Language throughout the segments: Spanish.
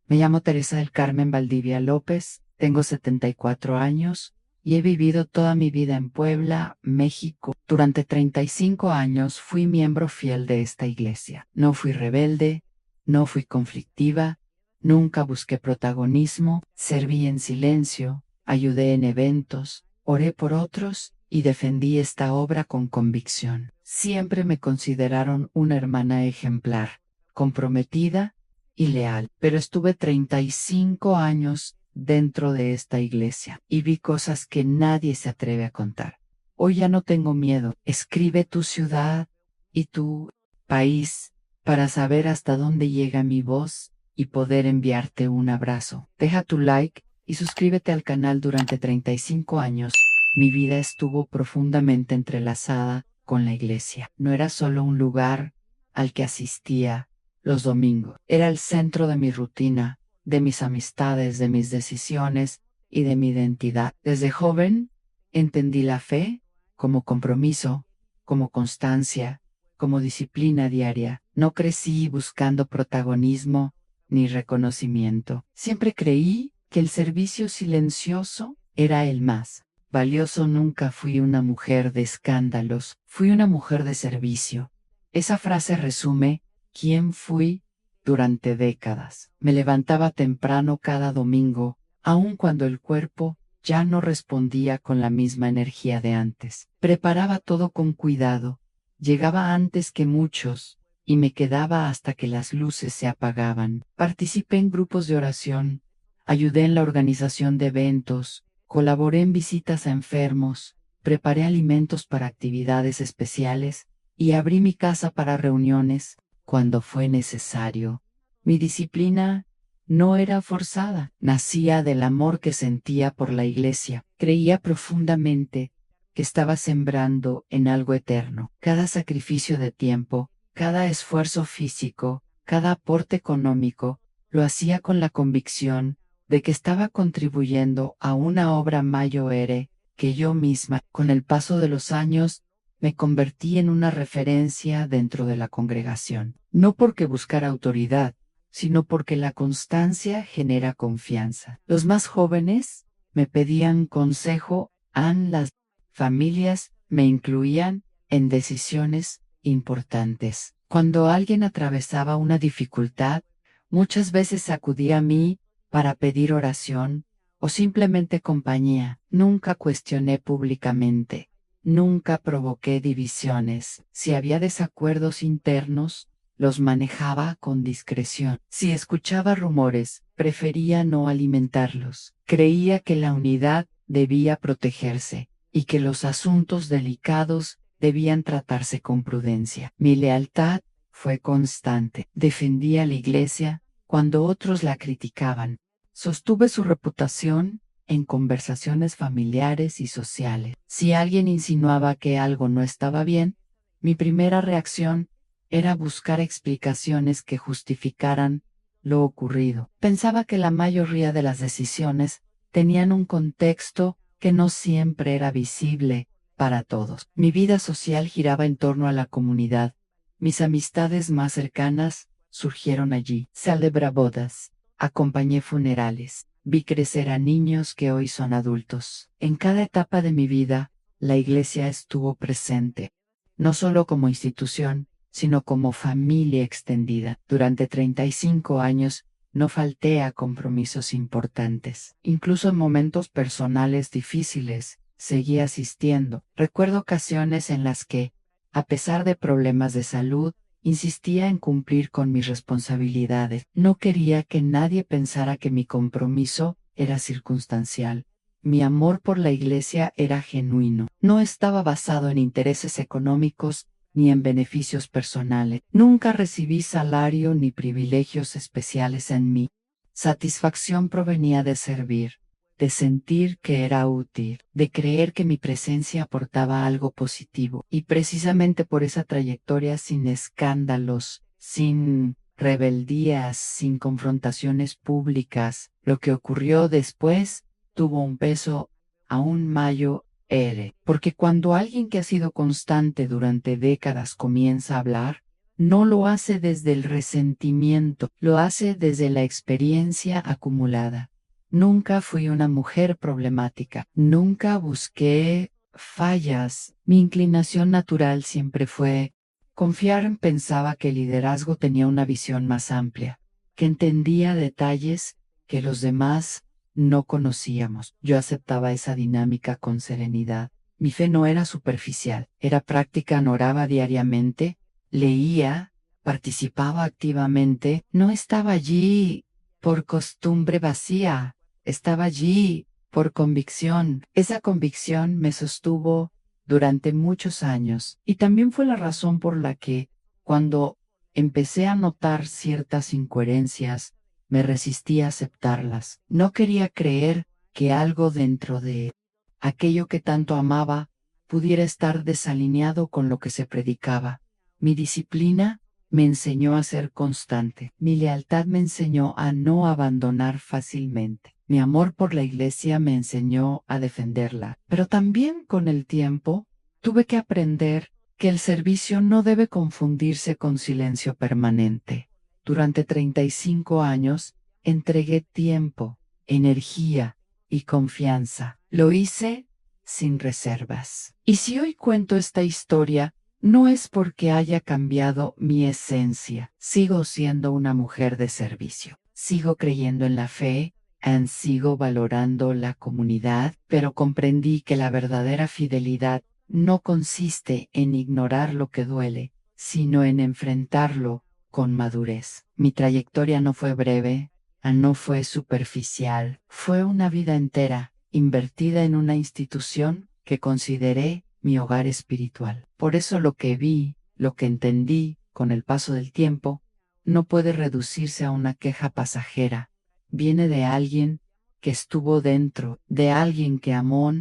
Me llamo Teresa del Carmen Valdivia López, tengo 74 años y he vivido toda mi vida en Puebla, México. Durante 35 años fui miembro fiel de esta iglesia. No fui rebelde, no fui conflictiva, nunca busqué protagonismo, serví en silencio, ayudé en eventos, oré por otros y defendí esta obra con convicción. Siempre me consideraron una hermana ejemplar, comprometida y leal, pero estuve 35 años dentro de esta iglesia y vi cosas que nadie se atreve a contar. Hoy ya no tengo miedo. Escribe tu ciudad y tu país para saber hasta dónde llega mi voz y poder enviarte un abrazo. Deja tu like y suscríbete al canal. Durante 35 años, mi vida estuvo profundamente entrelazada con la iglesia. No era solo un lugar al que asistía los domingos. Era el centro de mi rutina, de mis amistades, de mis decisiones y de mi identidad. Desde joven entendí la fe como compromiso, como constancia, como disciplina diaria. No crecí buscando protagonismo ni reconocimiento. Siempre creí que el servicio silencioso era el más valioso. Nunca fui una mujer de escándalos, fui una mujer de servicio. Esa frase resume quién fui durante décadas. Me levantaba temprano cada domingo, aun cuando el cuerpo ya no respondía con la misma energía de antes. Preparaba todo con cuidado, llegaba antes que muchos, y me quedaba hasta que las luces se apagaban. Participé en grupos de oración, ayudé en la organización de eventos, colaboré en visitas a enfermos, preparé alimentos para actividades especiales y abrí mi casa para reuniones cuando fue necesario. Mi disciplina no era forzada, nacía del amor que sentía por la iglesia. Creía profundamente que estaba sembrando en algo eterno. Cada sacrificio de tiempo, cada esfuerzo físico, cada aporte económico, lo hacía con la convicción de que estaba contribuyendo a una obra mayor que yo misma. Con el paso de los años, me convertí en una referencia dentro de la congregación. No porque buscara autoridad, sino porque la constancia genera confianza. Los más jóvenes me pedían consejo, las familias me incluían en decisiones importantes. Cuando alguien atravesaba una dificultad, muchas veces acudía a mí para pedir oración o simplemente compañía. Nunca cuestioné públicamente. Nunca provoqué divisiones. Si había desacuerdos internos, los manejaba con discreción. Si escuchaba rumores, prefería no alimentarlos. Creía que la unidad debía protegerse y que los asuntos delicados debían tratarse con prudencia. Mi lealtad fue constante. Defendía a la iglesia cuando otros la criticaban. Sostuve su reputación en conversaciones familiares y sociales. Si alguien insinuaba que algo no estaba bien, mi primera reacción era buscar explicaciones que justificaran lo ocurrido. Pensaba que la mayoría de las decisiones tenían un contexto que no siempre era visible para todos. Mi vida social giraba en torno a la comunidad. Mis amistades más cercanas surgieron allí. Celebré bodas, acompañé funerales, vi crecer a niños que hoy son adultos. En cada etapa de mi vida, la iglesia estuvo presente, no solo como institución, sino como familia extendida. Durante 35 años, no falté a compromisos importantes. Incluso en momentos personales difíciles, seguí asistiendo. Recuerdo ocasiones en las que, a pesar de problemas de salud, insistía en cumplir con mis responsabilidades. No quería que nadie pensara que mi compromiso era circunstancial. Mi amor por la iglesia era genuino. No estaba basado en intereses económicos ni en beneficios personales. Nunca recibí salario ni privilegios especiales en mí. Satisfacción provenía de servir, de sentir que era útil, de creer que mi presencia aportaba algo positivo. Y precisamente por esa trayectoria sin escándalos, sin rebeldías, sin confrontaciones públicas, lo que ocurrió después tuvo un peso aún mayor. Porque cuando alguien que ha sido constante durante décadas comienza a hablar, No lo hace desde el resentimiento, lo hace desde la experiencia acumulada. Nunca fui una mujer problemática, nunca busqué fallas. Mi inclinación natural siempre fue confiar. Pensaba que el liderazgo tenía una visión más amplia, que entendía detalles que los demás no conocíamos. Yo aceptaba esa dinámica con serenidad. Mi fe no era superficial, era práctica, oraba diariamente, leía, participaba activamente, no estaba allí por costumbre vacía, estaba allí por convicción. Esa convicción me sostuvo durante muchos años y también fue la razón por la que, cuando empecé a notar ciertas incoherencias, me resistí a aceptarlas. No quería creer que algo dentro de aquello que tanto amaba pudiera estar desalineado con lo que se predicaba. Mi disciplina me enseñó a ser constante. Mi lealtad me enseñó a no abandonar fácilmente. Mi amor por la iglesia me enseñó a defenderla. Pero también con el tiempo tuve que aprender que el servicio no debe confundirse con silencio permanente. Durante 35 años entregué tiempo, energía y confianza. Lo hice sin reservas. Y si hoy cuento esta historia, no es porque haya cambiado mi esencia. Sigo siendo una mujer de servicio. Sigo creyendo en la fe, sigo valorando la comunidad, pero comprendí que la verdadera fidelidad no consiste en ignorar lo que duele, sino en enfrentarlo con madurez. Mi trayectoria no fue breve, no fue superficial, fue una vida entera, invertida en una institución que consideré mi hogar espiritual. Por eso lo que vi, lo que entendí con el paso del tiempo, no puede reducirse a una queja pasajera. Viene de alguien que estuvo dentro, de alguien que amó,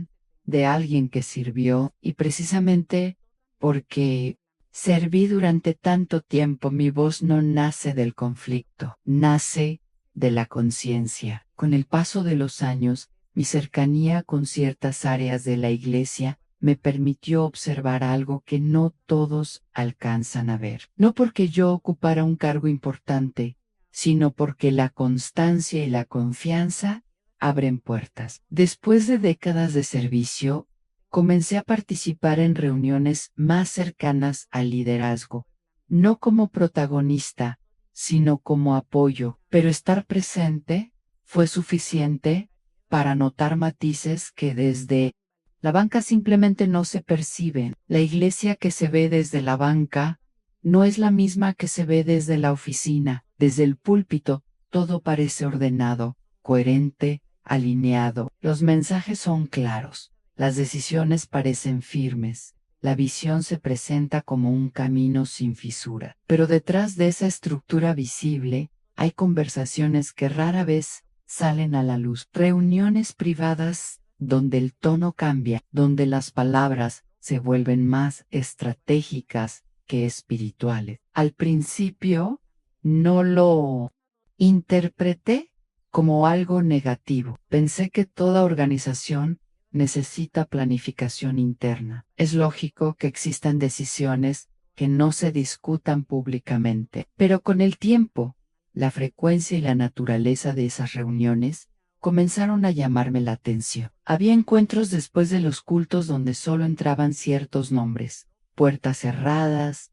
de alguien que sirvió, y precisamente porque serví durante tanto tiempo, mi voz no nace del conflicto, nace de la conciencia. Con el paso de los años, mi cercanía con ciertas áreas de la iglesia me permitió observar algo que no todos alcanzan a ver. No porque yo ocupara un cargo importante, sino porque la constancia y la confianza abren puertas. Después de décadas de servicio, comencé a participar en reuniones más cercanas al liderazgo, no como protagonista, sino como apoyo, pero estar presente fue suficiente para notar matices que desde la banca simplemente no se perciben. La iglesia que se ve desde la banca no es la misma que se ve desde la oficina. Desde el púlpito, todo parece ordenado, coherente, alineado. Los mensajes son claros, las decisiones parecen firmes. La visión se presenta como un camino sin fisura. Pero detrás de esa estructura visible, hay conversaciones que rara vez salen a la luz. Reuniones privadas donde el tono cambia, donde las palabras se vuelven más estratégicas que espirituales. Al principio no lo interpreté como algo negativo. Pensé que toda organización necesita planificación interna. Es lógico que existan decisiones que no se discutan públicamente, pero con el tiempo, la frecuencia y la naturaleza de esas reuniones comenzaron a llamarme la atención. Había encuentros después de los cultos donde solo entraban ciertos nombres, puertas cerradas,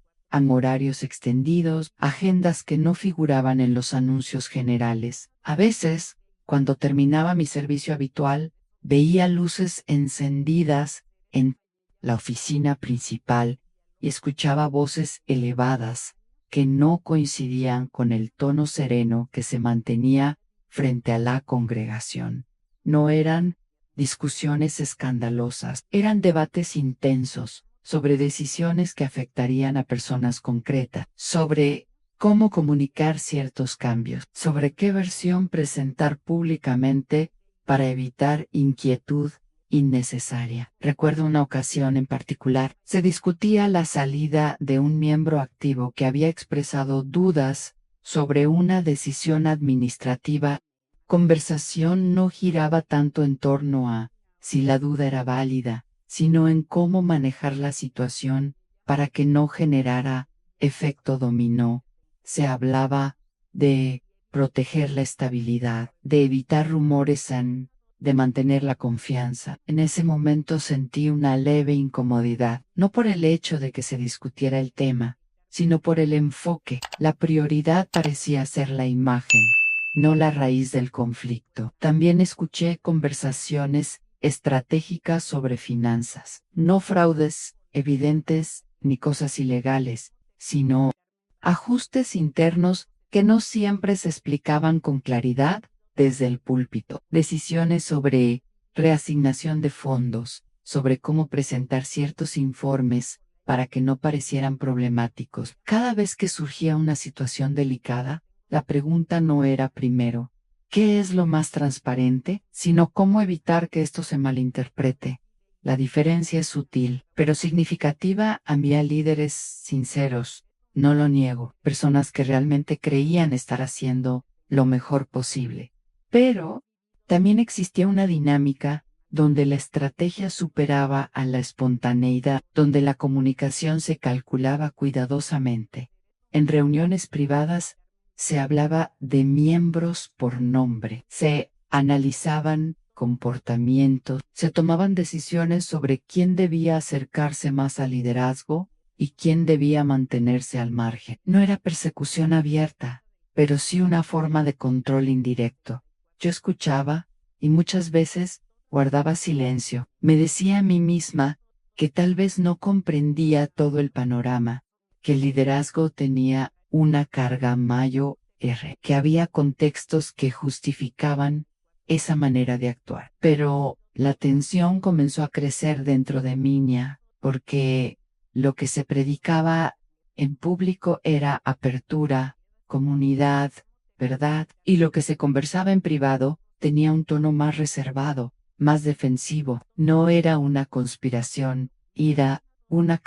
horarios extendidos, agendas que no figuraban en los anuncios generales. A veces, cuando terminaba mi servicio habitual, veía luces encendidas en la oficina principal y escuchaba voces elevadas que no coincidían con el tono sereno que se mantenía frente a la congregación. No eran discusiones escandalosas, eran debates intensos sobre decisiones que afectarían a personas concretas, sobre cómo comunicar ciertos cambios, sobre qué versión presentar públicamente para evitar inquietud innecesaria. Recuerdo una ocasión en particular, se discutía la salida de un miembro activo que había expresado dudas sobre una decisión administrativa. Conversación no giraba tanto en torno a si la duda era válida, sino en cómo manejar la situación para que no generara efecto dominó. Se hablaba de proteger la estabilidad, de evitar rumores, de mantener la confianza. En ese momento sentí una leve incomodidad, no por el hecho de que se discutiera el tema, sino por el enfoque. La prioridad parecía ser la imagen, no la raíz del conflicto. También escuché conversaciones estratégicas sobre finanzas, no fraudes evidentes ni cosas ilegales, sino ajustes internos que no siempre se explicaban con claridad desde el púlpito. Decisiones sobre reasignación de fondos, sobre cómo presentar ciertos informes para que no parecieran problemáticos. Cada vez que surgía una situación delicada, la pregunta no era primero, ¿qué es lo más transparente?, sino cómo evitar que esto se malinterprete. La diferencia es sutil, pero significativa. Había líderes sinceros, no lo niego, personas que realmente creían estar haciendo lo mejor posible. Pero también existía una dinámica donde la estrategia superaba a la espontaneidad, donde la comunicación se calculaba cuidadosamente. En reuniones privadas se hablaba de miembros por nombre, se analizaban comportamientos, se tomaban decisiones sobre quién debía acercarse más al liderazgo y quién debía mantenerse al margen. No era persecución abierta, pero sí una forma de control indirecto. Yo escuchaba y muchas veces guardaba silencio. Me decía a mí misma que tal vez no comprendía todo el panorama, que el liderazgo tenía una carga mayor, que había contextos que justificaban esa manera de actuar. Pero la tensión comenzó a crecer dentro de mí, porque lo que se predicaba en público era apertura, comunidad, verdad, y lo que se conversaba en privado tenía un tono más reservado, más defensivo. No era una conspiración, era una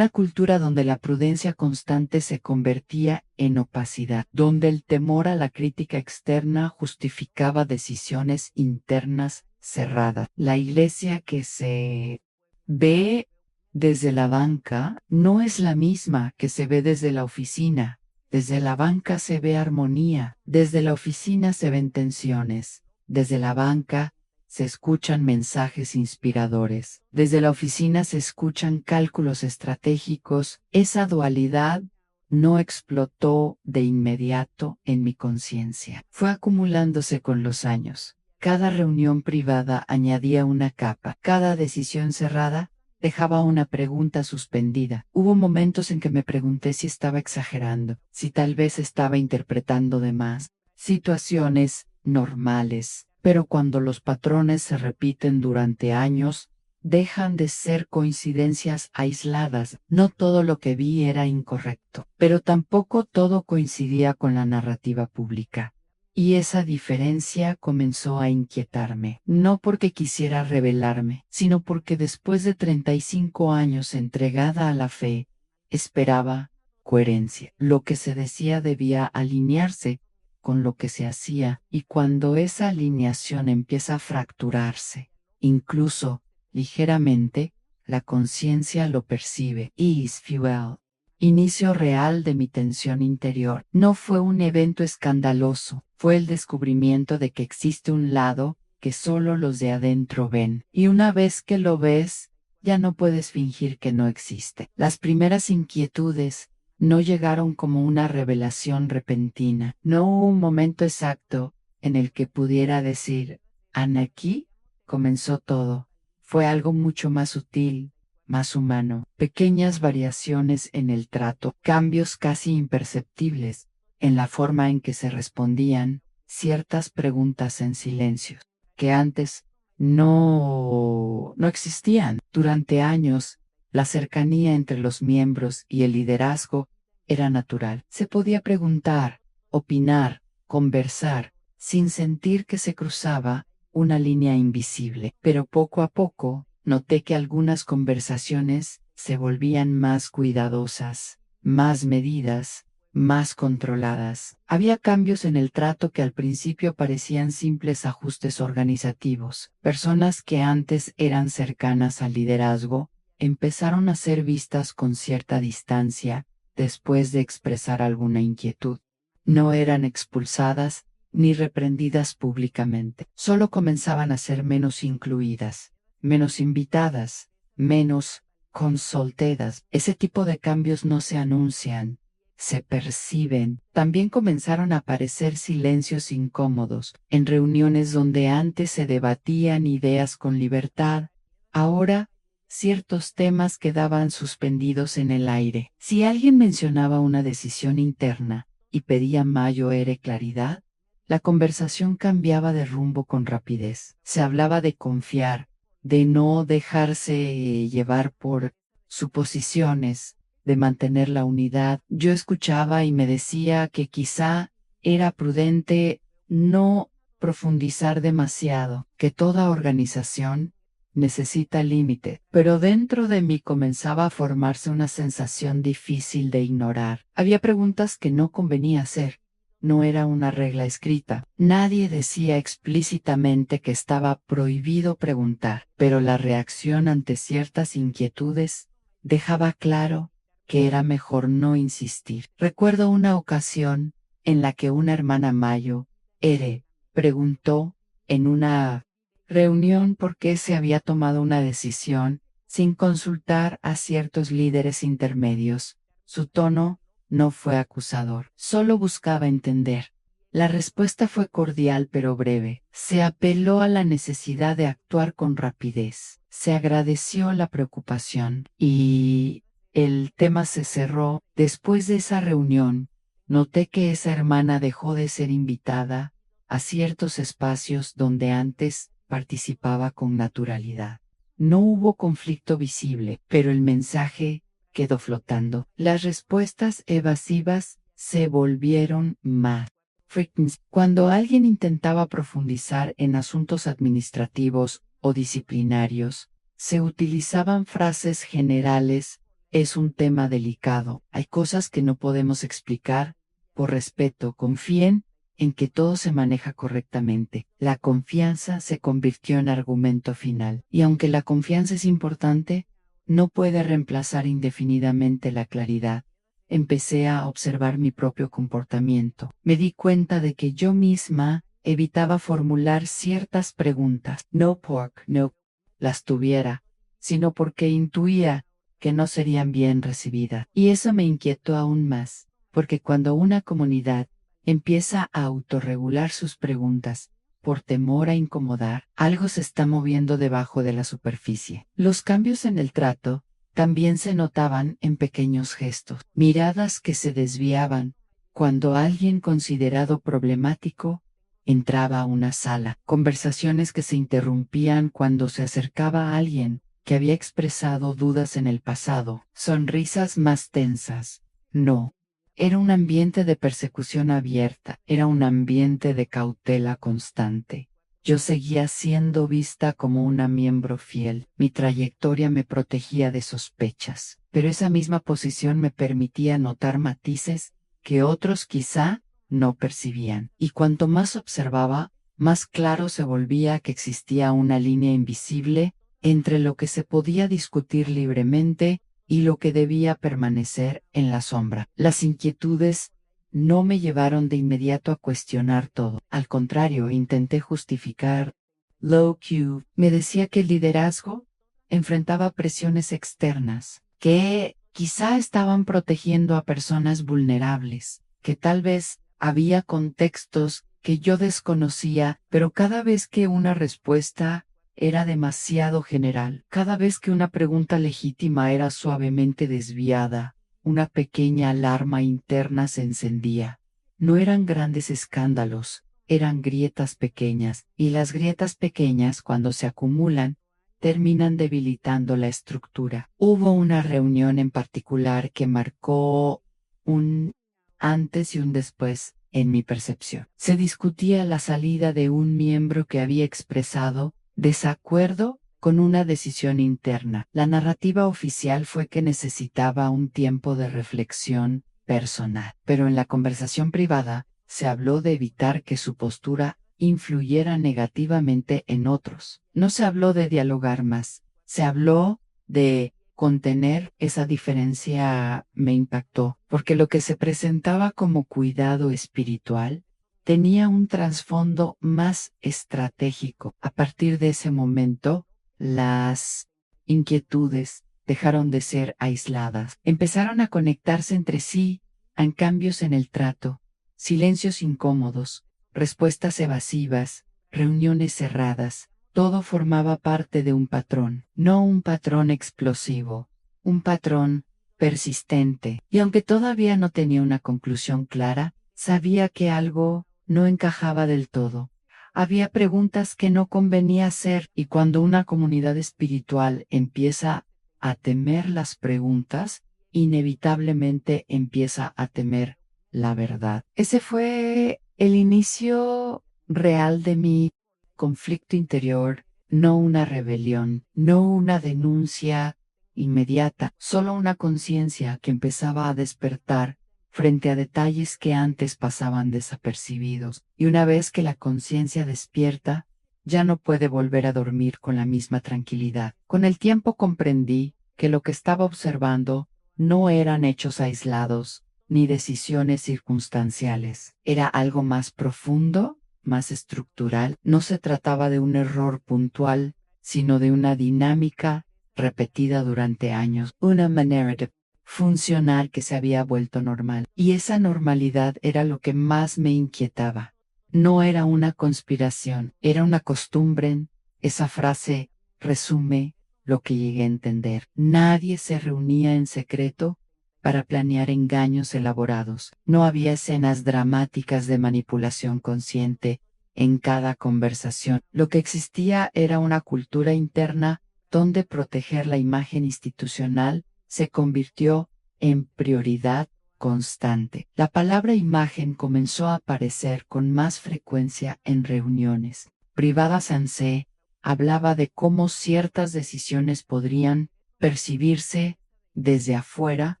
cultura donde la prudencia constante se convertía en opacidad, donde el temor a la crítica externa justificaba decisiones internas cerradas. La iglesia que se ve desde la banca no es la misma que se ve desde la oficina. Desde la banca se ve armonía, desde la oficina se ven tensiones, desde la banca se escuchan mensajes inspiradores, desde la oficina se escuchan cálculos estratégicos. Esa dualidad no explotó de inmediato en mi conciencia. Fue acumulándose con los años. Cada reunión privada añadía una capa, cada decisión cerrada dejaba una pregunta suspendida. Hubo momentos en que me pregunté si estaba exagerando, si tal vez estaba interpretando de más. Situaciones normales, pero cuando los patrones se repiten durante años, dejan de ser coincidencias aisladas. No todo lo que vi era incorrecto, pero tampoco todo coincidía con la narrativa pública. Y esa diferencia comenzó a inquietarme, no porque quisiera rebelarme, sino porque después de 35 años entregada a la fe, esperaba coherencia. Lo que se decía debía alinearse con lo que se hacía, y cuando esa alineación empieza a fracturarse, incluso ligeramente, la conciencia lo percibe. Is fuel. Inicio real de mi tensión interior. No fue un evento escandaloso, fue el descubrimiento de que existe un lado que solo los de adentro ven. Y una vez que lo ves, ya no puedes fingir que no existe. Las primeras inquietudes no llegaron como una revelación repentina. No hubo un momento exacto en el que pudiera decir, aquí comenzó todo. Fue algo mucho más sutil, más humano, pequeñas variaciones en el trato, cambios casi imperceptibles en la forma en que se respondían ciertas preguntas en silencio, que antes no existían. Durante años, la cercanía entre los miembros y el liderazgo era natural. Se podía preguntar, opinar, conversar, sin sentir que se cruzaba una línea invisible. Pero poco a poco, noté que algunas conversaciones se volvían más cuidadosas, más medidas, más controladas. Había cambios en el trato que al principio parecían simples ajustes organizativos. Personas que antes eran cercanas al liderazgo empezaron a ser vistas con cierta distancia después de expresar alguna inquietud. No eran expulsadas ni reprendidas públicamente. Solo comenzaban a ser menos incluidas, menos invitadas, menos consultadas. Ese tipo de cambios no se anuncian, se perciben. También comenzaron a aparecer silencios incómodos. En reuniones donde antes se debatían ideas con libertad, ahora ciertos temas quedaban suspendidos en el aire. Si alguien mencionaba una decisión interna y pedía mayor claridad, la conversación cambiaba de rumbo con rapidez. Se hablaba de confiar, de no dejarse llevar por suposiciones, de mantener la unidad. Yo escuchaba y me decía que quizá era prudente no profundizar demasiado, que toda organización necesita límite, pero dentro de mí comenzaba a formarse una sensación difícil de ignorar. Había preguntas que no convenía hacer. No era una regla escrita. Nadie decía explícitamente que estaba prohibido preguntar, pero la reacción ante ciertas inquietudes dejaba claro que era mejor no insistir. Recuerdo una ocasión en la que una hermana Mayo, Ere, preguntó en una reunión por qué se había tomado una decisión sin consultar a ciertos líderes intermedios. Su tono no fue acusador, solo buscaba entender. La respuesta fue cordial pero breve. Se apeló a la necesidad de actuar con rapidez. Se agradeció la preocupación y el tema se cerró. Después de esa reunión, noté que esa hermana dejó de ser invitada a ciertos espacios donde antes participaba con naturalidad. No hubo conflicto visible, pero el mensaje quedó flotando. Las respuestas evasivas se volvieron más frecuentes. Cuando alguien intentaba profundizar en asuntos administrativos o disciplinarios, se utilizaban frases generales: es un tema delicado, hay cosas que no podemos explicar, por respeto, confíen en que todo se maneja correctamente. La confianza se convirtió en argumento final. Y aunque la confianza es importante, no puede reemplazar indefinidamente la claridad. Empecé a observar mi propio comportamiento. Me di cuenta de que yo misma evitaba formular ciertas preguntas, no porque no las tuviera, sino porque intuía que no serían bien recibidas. Y eso me inquietó aún más, porque cuando una comunidad empieza a autorregular sus preguntas por temor a incomodar, algo se está moviendo debajo de la superficie. Los cambios en el trato también se notaban en pequeños gestos, miradas que se desviaban cuando alguien considerado problemático entraba a una sala, conversaciones que se interrumpían cuando se acercaba a alguien que había expresado dudas en el pasado, sonrisas más tensas. No. Era un ambiente de persecución abierta, era un ambiente de cautela constante. Yo seguía siendo vista como una miembro fiel. Mi trayectoria me protegía de sospechas, pero esa misma posición me permitía notar matices que otros quizá no percibían. Y cuanto más observaba, más claro se volvía que existía una línea invisible entre lo que se podía discutir libremente y lo que debía permanecer en la sombra. Las inquietudes no me llevaron de inmediato a cuestionar todo. Al contrario, intenté justificar. Low Q me decía que el liderazgo enfrentaba presiones externas, que quizá estaban protegiendo a personas vulnerables, que tal vez había contextos que yo desconocía, pero cada vez que una respuesta era demasiado general, cada vez que una pregunta legítima era suavemente desviada, una pequeña alarma interna se encendía. No eran grandes escándalos, eran grietas pequeñas, y las grietas pequeñas, cuando se acumulan, terminan debilitando la estructura. Hubo una reunión en particular que marcó un antes y un después en mi percepción. Se discutía la salida de un miembro que había expresado desacuerdo con una decisión interna. La narrativa oficial fue que necesitaba un tiempo de reflexión personal, pero en la conversación privada se habló de evitar que su postura influyera negativamente en otros. No se habló de dialogar más, se habló de contener. Esa diferencia me impactó, porque lo que se presentaba como cuidado espiritual tenía un trasfondo más estratégico. A partir de ese momento, las inquietudes dejaron de ser aisladas, empezaron a conectarse entre sí, en cambios en el trato, silencios incómodos, respuestas evasivas, reuniones cerradas. Todo formaba parte de un patrón, no un patrón explosivo, un patrón persistente. Y aunque todavía no tenía una conclusión clara, sabía que algo no encajaba del todo. Había preguntas que no convenía hacer, y cuando una comunidad espiritual empieza a temer las preguntas, inevitablemente empieza a temer la verdad. Ese fue el inicio real de mi conflicto interior, no una rebelión, no una denuncia inmediata, solo una conciencia que empezaba a despertar frente a detalles que antes pasaban desapercibidos. Y una vez que la conciencia despierta, ya no puede volver a dormir con la misma tranquilidad. Con el tiempo comprendí que lo que estaba observando no eran hechos aislados, ni decisiones circunstanciales. Era algo más profundo, más estructural. No se trataba de un error puntual, sino de una dinámica repetida durante años, una manera de funcionar que se había vuelto normal. Y esa normalidad era lo que más me inquietaba. No era una conspiración, era una costumbre. Esa frase resume lo que llegué a entender. Nadie se reunía en secreto para planear engaños elaborados. No había escenas dramáticas de manipulación consciente en cada conversación. Lo que existía era una cultura interna donde proteger la imagen institucional se convirtió en prioridad constante. La palabra imagen comenzó a aparecer con más frecuencia en reuniones privadas. Anse hablaba de cómo ciertas decisiones podrían percibirse desde afuera.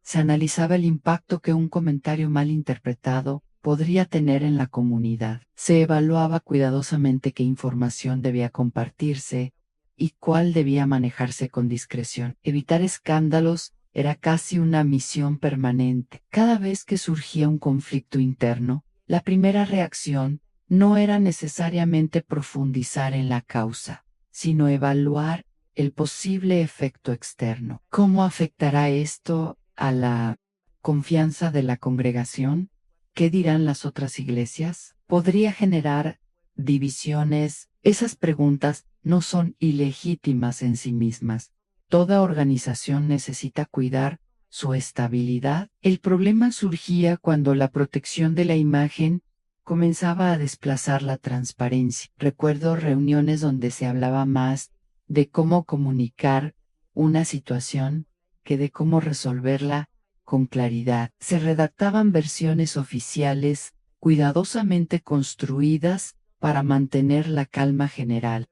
Se analizaba el impacto que un comentario mal interpretado podría tener en la comunidad. Se evaluaba cuidadosamente qué información debía compartirse y cuál debía manejarse con discreción. Evitar escándalos era casi una misión permanente. Cada vez que surgía un conflicto interno, la primera reacción no era necesariamente profundizar en la causa, sino evaluar el posible efecto externo. ¿Cómo afectará esto a la confianza de la congregación? ¿Qué dirán las otras iglesias? ¿Podría generar divisiones? Esas preguntas no son ilegítimas en sí mismas. Toda organización necesita cuidar su estabilidad. El problema surgía cuando la protección de la imagen comenzaba a desplazar la transparencia. Recuerdo reuniones donde se hablaba más de cómo comunicar una situación que de cómo resolverla con claridad. Se redactaban versiones oficiales cuidadosamente construidas para mantener la calma general.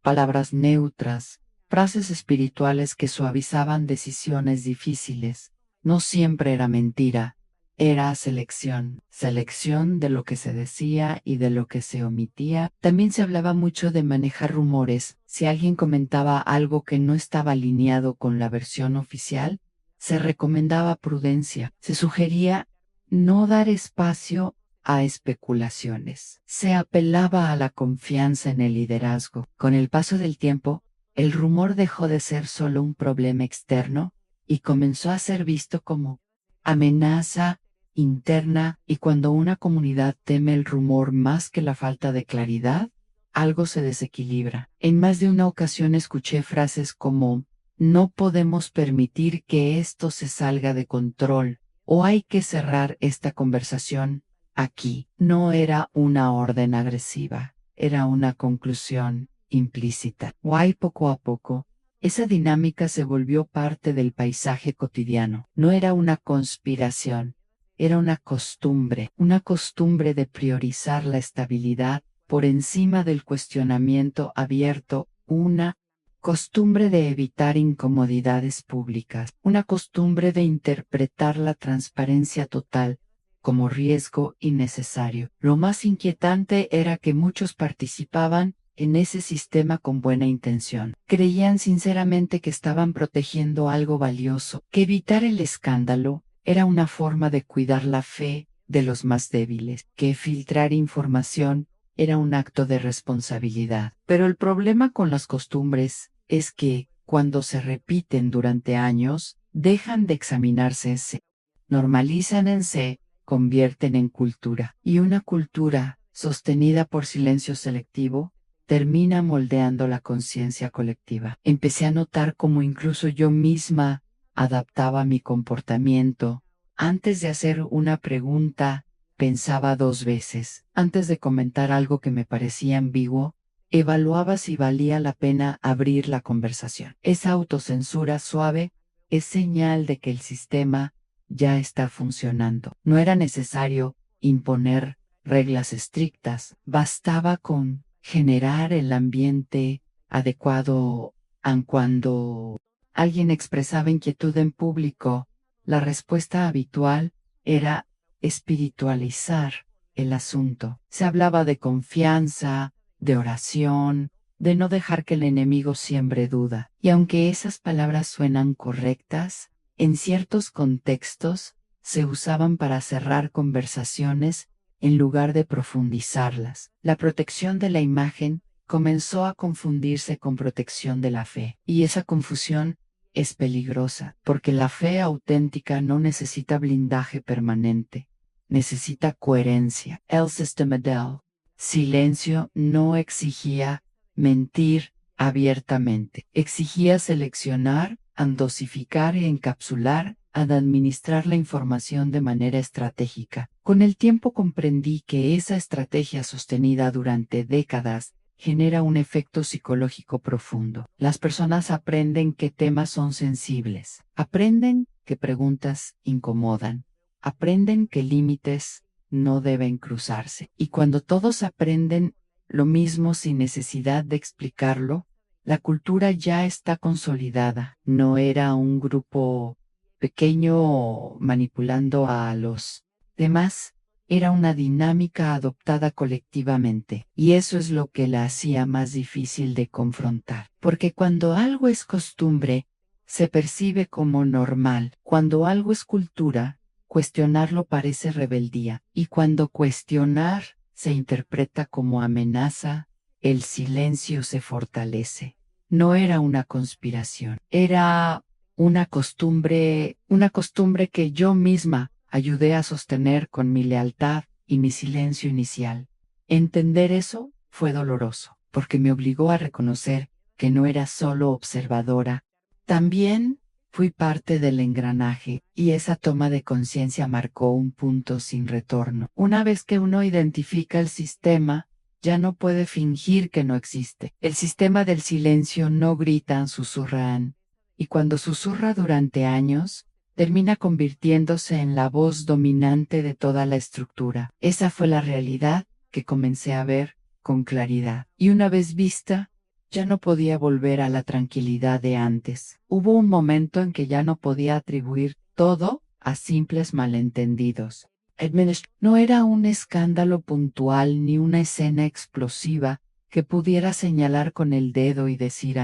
Palabras neutras, frases espirituales que suavizaban decisiones difíciles. No siempre era mentira, era selección. Selección de lo que se decía y de lo que se omitía. También se hablaba mucho de manejar rumores. Si alguien comentaba algo que no estaba alineado con la versión oficial, se recomendaba prudencia. Se sugería no dar espacio a especulaciones. Se apelaba a la confianza en el liderazgo. Con el paso del tiempo, el rumor dejó de ser solo un problema externo y comenzó a ser visto como amenaza interna, y cuando una comunidad teme el rumor más que la falta de claridad, algo se desequilibra. En más de una ocasión escuché frases como "no podemos permitir que esto se salga de control" o "hay que cerrar esta conversación aquí". No era una orden agresiva, era una conclusión implícita. Poco a poco, esa dinámica se volvió parte del paisaje cotidiano. No era una conspiración, era una costumbre de priorizar la estabilidad por encima del cuestionamiento abierto, una costumbre de evitar incomodidades públicas, una costumbre de interpretar la transparencia total como riesgo innecesario. Lo más inquietante era que muchos participaban en ese sistema con buena intención. Creían sinceramente que estaban protegiendo algo valioso, que evitar el escándalo era una forma de cuidar la fe de los más débiles, que filtrar información era un acto de responsabilidad. Pero el problema con las costumbres es que, cuando se repiten durante años, dejan de examinarse, se normalizan se convierten en cultura. Y una cultura, sostenida por silencio selectivo, termina moldeando la conciencia colectiva. Empecé a notar cómo incluso yo misma adaptaba mi comportamiento. Antes de hacer una pregunta, pensaba 2 veces. Antes de comentar algo que me parecía ambiguo, evaluaba si valía la pena abrir la conversación. Esa autocensura suave es señal de que el sistema ya está funcionando. No era necesario imponer reglas estrictas, bastaba con generar el ambiente adecuado. Aun cuando alguien expresaba inquietud en público, la respuesta habitual era espiritualizar el asunto. Se hablaba de confianza, de oración, de no dejar que el enemigo siembre duda. Y aunque esas palabras suenan correctas, en ciertos contextos se usaban para cerrar conversaciones en lugar de profundizarlas. La protección de la imagen comenzó a confundirse con protección de la fe, y esa confusión es peligrosa, porque la fe auténtica no necesita blindaje permanente, necesita coherencia. El sistema del silencio no exigía mentir abiertamente, exigía seleccionar, dosificar e encapsular, administrar la información de manera estratégica. Con el tiempo comprendí que esa estrategia sostenida durante décadas genera un efecto psicológico profundo. Las personas aprenden qué temas son sensibles, aprenden que preguntas incomodan, aprenden que límites no deben cruzarse. Y cuando todos aprenden lo mismo sin necesidad de explicarlo, la cultura ya está consolidada. No era un grupo pequeño manipulando a los demás, era una dinámica adoptada colectivamente, y eso es lo que la hacía más difícil de confrontar. Porque cuando algo es costumbre, se percibe como normal. Cuando algo es cultura, cuestionarlo parece rebeldía, y cuando cuestionar se interpreta como amenaza, el silencio se fortalece. No era una conspiración, era una costumbre que yo misma ayudé a sostener con mi lealtad y mi silencio inicial. Entender eso fue doloroso, porque me obligó a reconocer que no era solo observadora, también fui parte del engranaje, y esa toma de conciencia marcó un punto sin retorno. Una vez que uno identifica el sistema, ya no puede fingir que no existe. El sistema del silencio no gritan, susurran, y cuando susurra durante años, termina convirtiéndose en la voz dominante de toda la estructura. Esa fue la realidad que comencé a ver con claridad. Y una vez vista, ya no podía volver a la tranquilidad de antes. Hubo un momento en que ya no podía atribuir todo a simples malentendidos. No era un escándalo puntual ni una escena explosiva que pudiera señalar con el dedo y decir,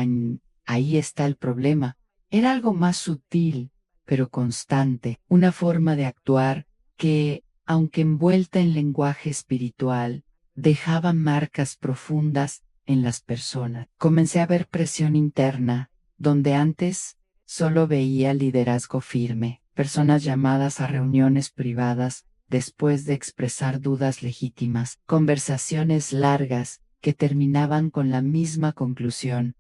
ahí está el problema. Era algo más sutil, pero constante, una forma de actuar que, aunque envuelta en lenguaje espiritual, dejaba marcas profundas en las personas. Comencé a ver presión interna, donde antes solo veía liderazgo firme, personas llamadas a reuniones privadas después de expresar dudas legítimas, conversaciones largas que terminaban con la misma conclusión: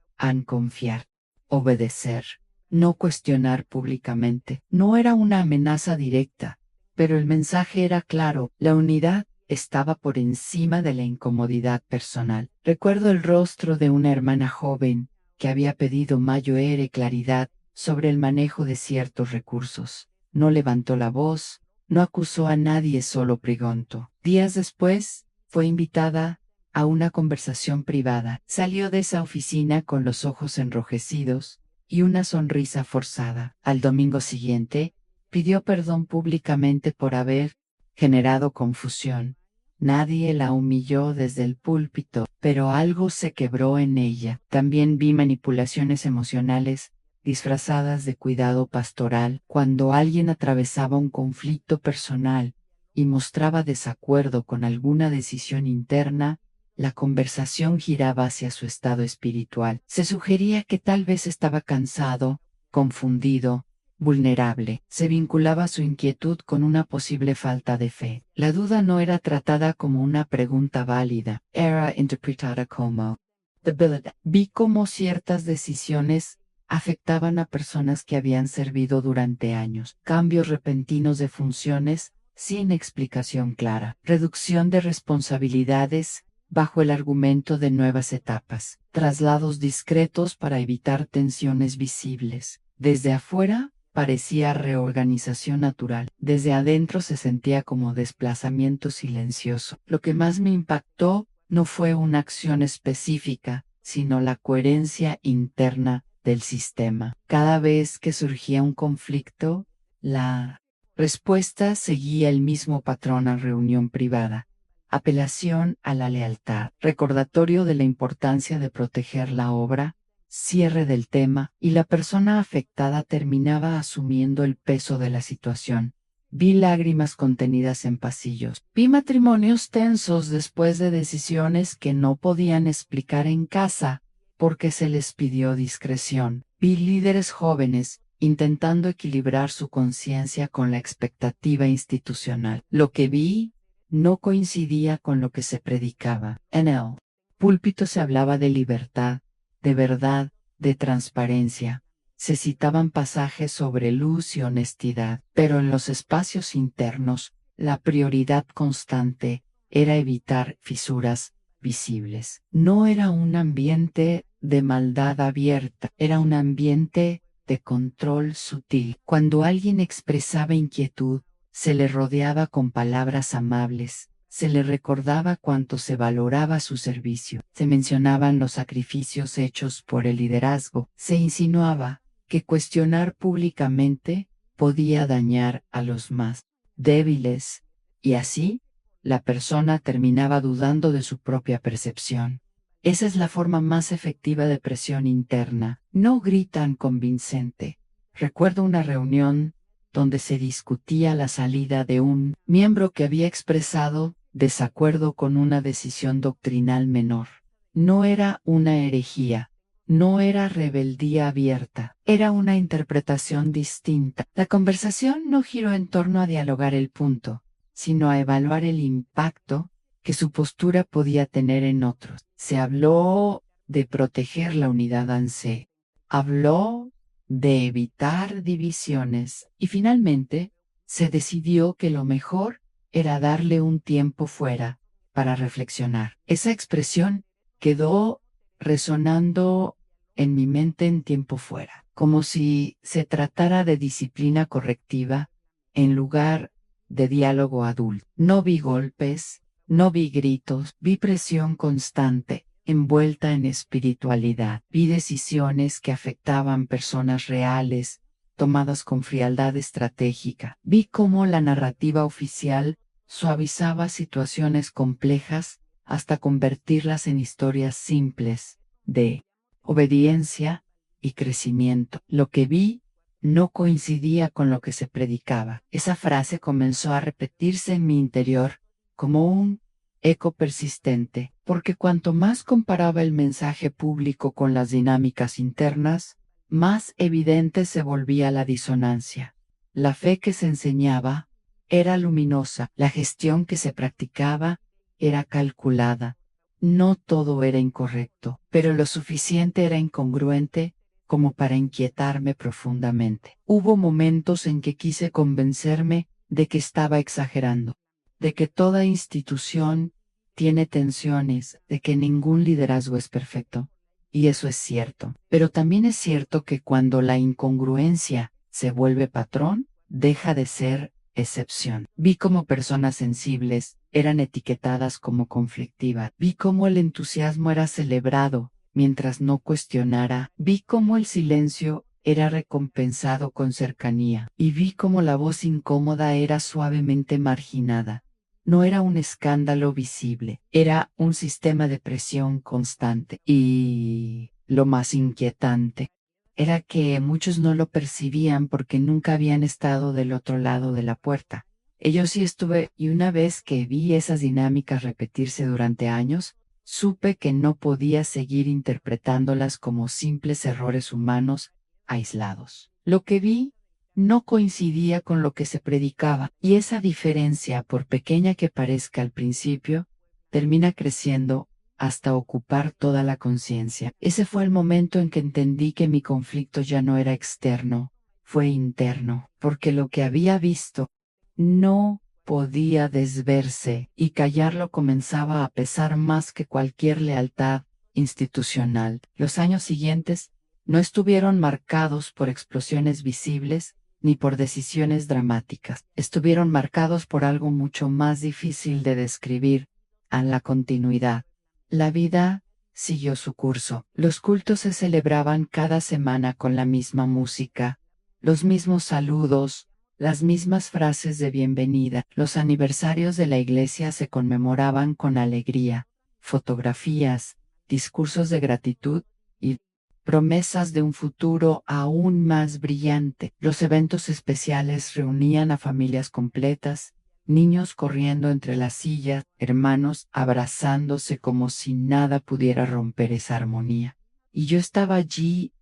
confiar, obedecer, no cuestionar públicamente. No era una amenaza directa, pero el mensaje era claro: la unidad estaba por encima de la incomodidad personal. Recuerdo el rostro de una hermana joven que había pedido mayor claridad sobre el manejo de ciertos recursos. No levantó la voz, no acusó a nadie, solo preguntó. Días después, fue invitada a una conversación privada. Salió de esa oficina con los ojos enrojecidos y una sonrisa forzada. Al domingo siguiente, pidió perdón públicamente por haber generado confusión, Nadie la humilló desde el púlpito, pero algo se quebró en ella. También vi manipulaciones emocionales disfrazadas de cuidado pastoral cuando alguien atravesaba un conflicto personal y mostraba desacuerdo con alguna decisión interna. La conversación giraba hacia su estado espiritual. Se sugería que tal vez estaba cansado, confundido, vulnerable. Se vinculaba su inquietud con una posible falta de fe. La duda no era tratada como una pregunta válida, era interpretada como debilidad. Vi cómo ciertas decisiones afectaban a personas que habían servido durante años, cambios repentinos de funciones sin explicación clara, reducción de responsabilidades bajo el argumento de nuevas etapas, traslados discretos para evitar tensiones visibles. Desde afuera parecía reorganización natural, desde adentro se sentía como desplazamiento silencioso. Lo que más me impactó no fue una acción específica, sino la coherencia interna del sistema. Cada vez que surgía un conflicto, la respuesta seguía el mismo patrón a reunión privada. Apelación a la lealtad, recordatorio de la importancia de proteger la obra, cierre del tema, y la persona afectada terminaba asumiendo el peso de la situación. Vi lágrimas contenidas en pasillos. Vi matrimonios tensos después de decisiones que no podían explicar en casa porque se les pidió discreción. Vi líderes jóvenes intentando equilibrar su conciencia con la expectativa institucional. Lo que vi no coincidía con lo que se predicaba. En el púlpito se hablaba de libertad, de verdad, de transparencia. Se citaban pasajes sobre luz y honestidad, pero en los espacios internos, la prioridad constante era evitar fisuras visibles. No era un ambiente de maldad abierta, era un ambiente de control sutil. Cuando alguien expresaba inquietud, se le rodeaba con palabras amables, se le recordaba cuánto se valoraba su servicio, se mencionaban los sacrificios hechos por el liderazgo, se insinuaba que cuestionar públicamente podía dañar a los más débiles, y así, la persona terminaba dudando de su propia percepción. Esa es la forma más efectiva de presión interna. No gritan convincente. Recuerdo una reunión donde se discutía la salida de un miembro que había expresado desacuerdo con una decisión doctrinal menor. No era una herejía, no era rebeldía abierta, era una interpretación distinta. La conversación no giró en torno a dialogar el punto, sino a evaluar el impacto que su postura podía tener en otros. Se habló de proteger la unidad ANSE, habló de evitar divisiones y finalmente se decidió que lo mejor era darle un tiempo fuera para reflexionar. Esa expresión quedó resonando en mi mente en tiempo fuera, como si se tratara de disciplina correctiva en lugar de diálogo adulto. No vi golpes, no vi gritos, vi presión constante, envuelta en espiritualidad. Vi decisiones que afectaban personas reales, tomadas con frialdad estratégica. Vi cómo la narrativa oficial suavizaba situaciones complejas hasta convertirlas en historias simples, de obediencia y crecimiento. Lo que vi no coincidía con lo que se predicaba. Esa frase comenzó a repetirse en mi interior como un eco persistente, porque cuanto más comparaba el mensaje público con las dinámicas internas, más evidente se volvía la disonancia. La fe que se enseñaba era luminosa, la gestión que se practicaba era calculada. No todo era incorrecto, pero lo suficiente era incongruente como para inquietarme profundamente. Hubo momentos en que quise convencerme de que estaba exagerando, de que toda institución tiene tensiones, de que ningún liderazgo es perfecto. Y eso es cierto. Pero también es cierto que cuando la incongruencia se vuelve patrón, deja de ser excepción. Vi cómo personas sensibles eran etiquetadas como conflictivas. Vi cómo el entusiasmo era celebrado mientras no cuestionara. Vi cómo el silencio era recompensado con cercanía. Y vi cómo la voz incómoda era suavemente marginada. no era un escándalo visible, era un sistema de presión constante. Y lo más inquietante era que muchos no lo percibían porque nunca habían estado del otro lado de la puerta. Yo sí estuve, y una vez que vi esas dinámicas repetirse durante años, supe que no podía seguir interpretándolas como simples errores humanos aislados. Lo que vi no coincidía con lo que se predicaba, y esa diferencia, por pequeña que parezca al principio, termina creciendo hasta ocupar toda la conciencia. Ese fue el momento en que entendí que mi conflicto ya no era externo, fue interno, porque lo que había visto no podía desverse, y callarlo comenzaba a pesar más que cualquier lealtad institucional. Los años siguientes no estuvieron marcados por explosiones visibles ni por decisiones dramáticas. Estuvieron marcados por algo mucho más difícil de describir: a la continuidad. La vida siguió su curso. Los cultos se celebraban cada semana con la misma música, los mismos saludos, las mismas frases de bienvenida. Los aniversarios de la iglesia se conmemoraban con alegría, fotografías, discursos de gratitud y promesas de un futuro aún más brillante. Los eventos especiales reunían a familias completas, niños corriendo entre las sillas, hermanos abrazándose como si nada pudiera romper esa armonía. Y yo estaba allí,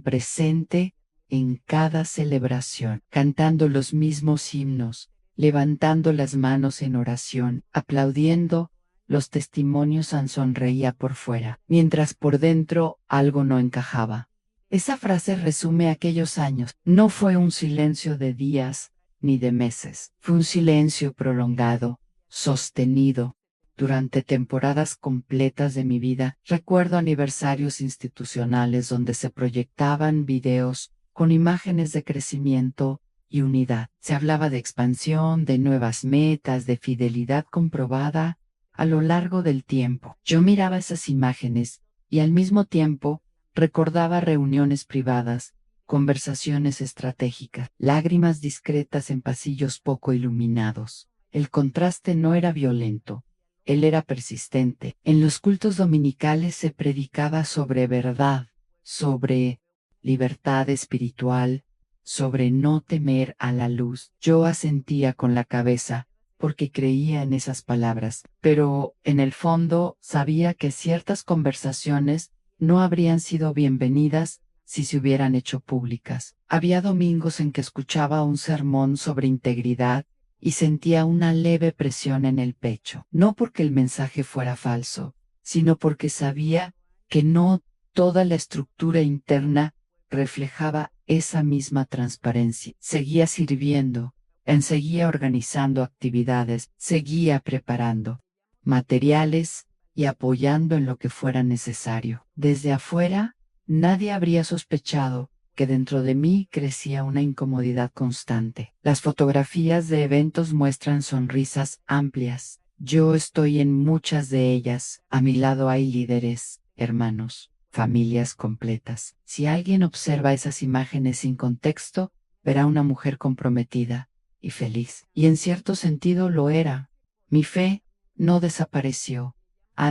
presente, en cada celebración, cantando los mismos himnos, levantando las manos en oración, aplaudiendo. Los testimonios. Sonreía por fuera, mientras por dentro algo no encajaba. Esa frase resume aquellos años. No fue un silencio de días ni de meses, fue un silencio prolongado, sostenido. Durante temporadas completas de mi vida, recuerdo aniversarios institucionales donde se proyectaban videos con imágenes de crecimiento y unidad. Se hablaba de expansión, de nuevas metas, de fidelidad comprobada a lo largo del tiempo. Yo miraba esas imágenes y al mismo tiempo recordaba reuniones privadas, conversaciones estratégicas, lágrimas discretas en pasillos poco iluminados. El contraste no era violento, él era persistente. En los cultos dominicales se predicaba sobre verdad, sobre libertad espiritual, sobre no temer a la luz. Yo asentía con la cabeza, porque creía en esas palabras, pero en el fondo sabía que ciertas conversaciones no habrían sido bienvenidas si se hubieran hecho públicas. Había domingos en que escuchaba un sermón sobre integridad y sentía una leve presión en el pecho, no porque el mensaje fuera falso, sino porque sabía que no toda la estructura interna reflejaba esa misma transparencia. Seguía sirviendo, seguía organizando actividades, seguía preparando materiales y apoyando en lo que fuera necesario. Desde afuera, nadie habría sospechado que dentro de mí crecía una incomodidad constante. Las fotografías de eventos muestran sonrisas amplias. Yo estoy en muchas de ellas. A mi lado hay líderes, hermanos, familias completas. Si alguien observa esas imágenes sin contexto, verá una mujer comprometida y feliz. Y en cierto sentido lo era. Mi fe no desapareció.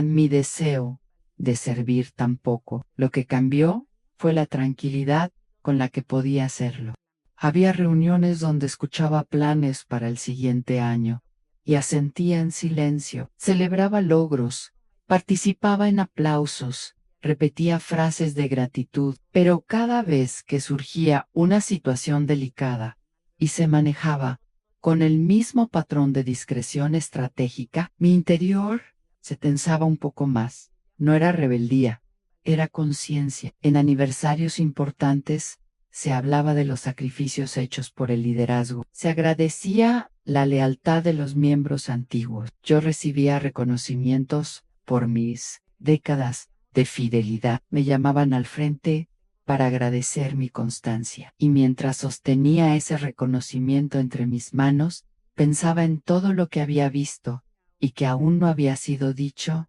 Mi deseo de servir tampoco. Lo que cambió fue la tranquilidad con la que podía hacerlo. Había reuniones donde escuchaba planes para el siguiente año y asentía en silencio. Celebraba logros, participaba en aplausos, repetía frases de gratitud, pero cada vez que surgía una situación delicada y se manejaba con el mismo patrón de discreción estratégica, mi interior se tensaba un poco más. No era rebeldía, era conciencia. En aniversarios importantes se hablaba de los sacrificios hechos por el liderazgo. Se agradecía la lealtad de los miembros antiguos. Yo recibía reconocimientos por mis décadas de fidelidad. Me llamaban al frente para agradecer mi constancia. Y mientras sostenía ese reconocimiento entre mis manos, pensaba en todo lo que había visto y que aún no había sido dicho.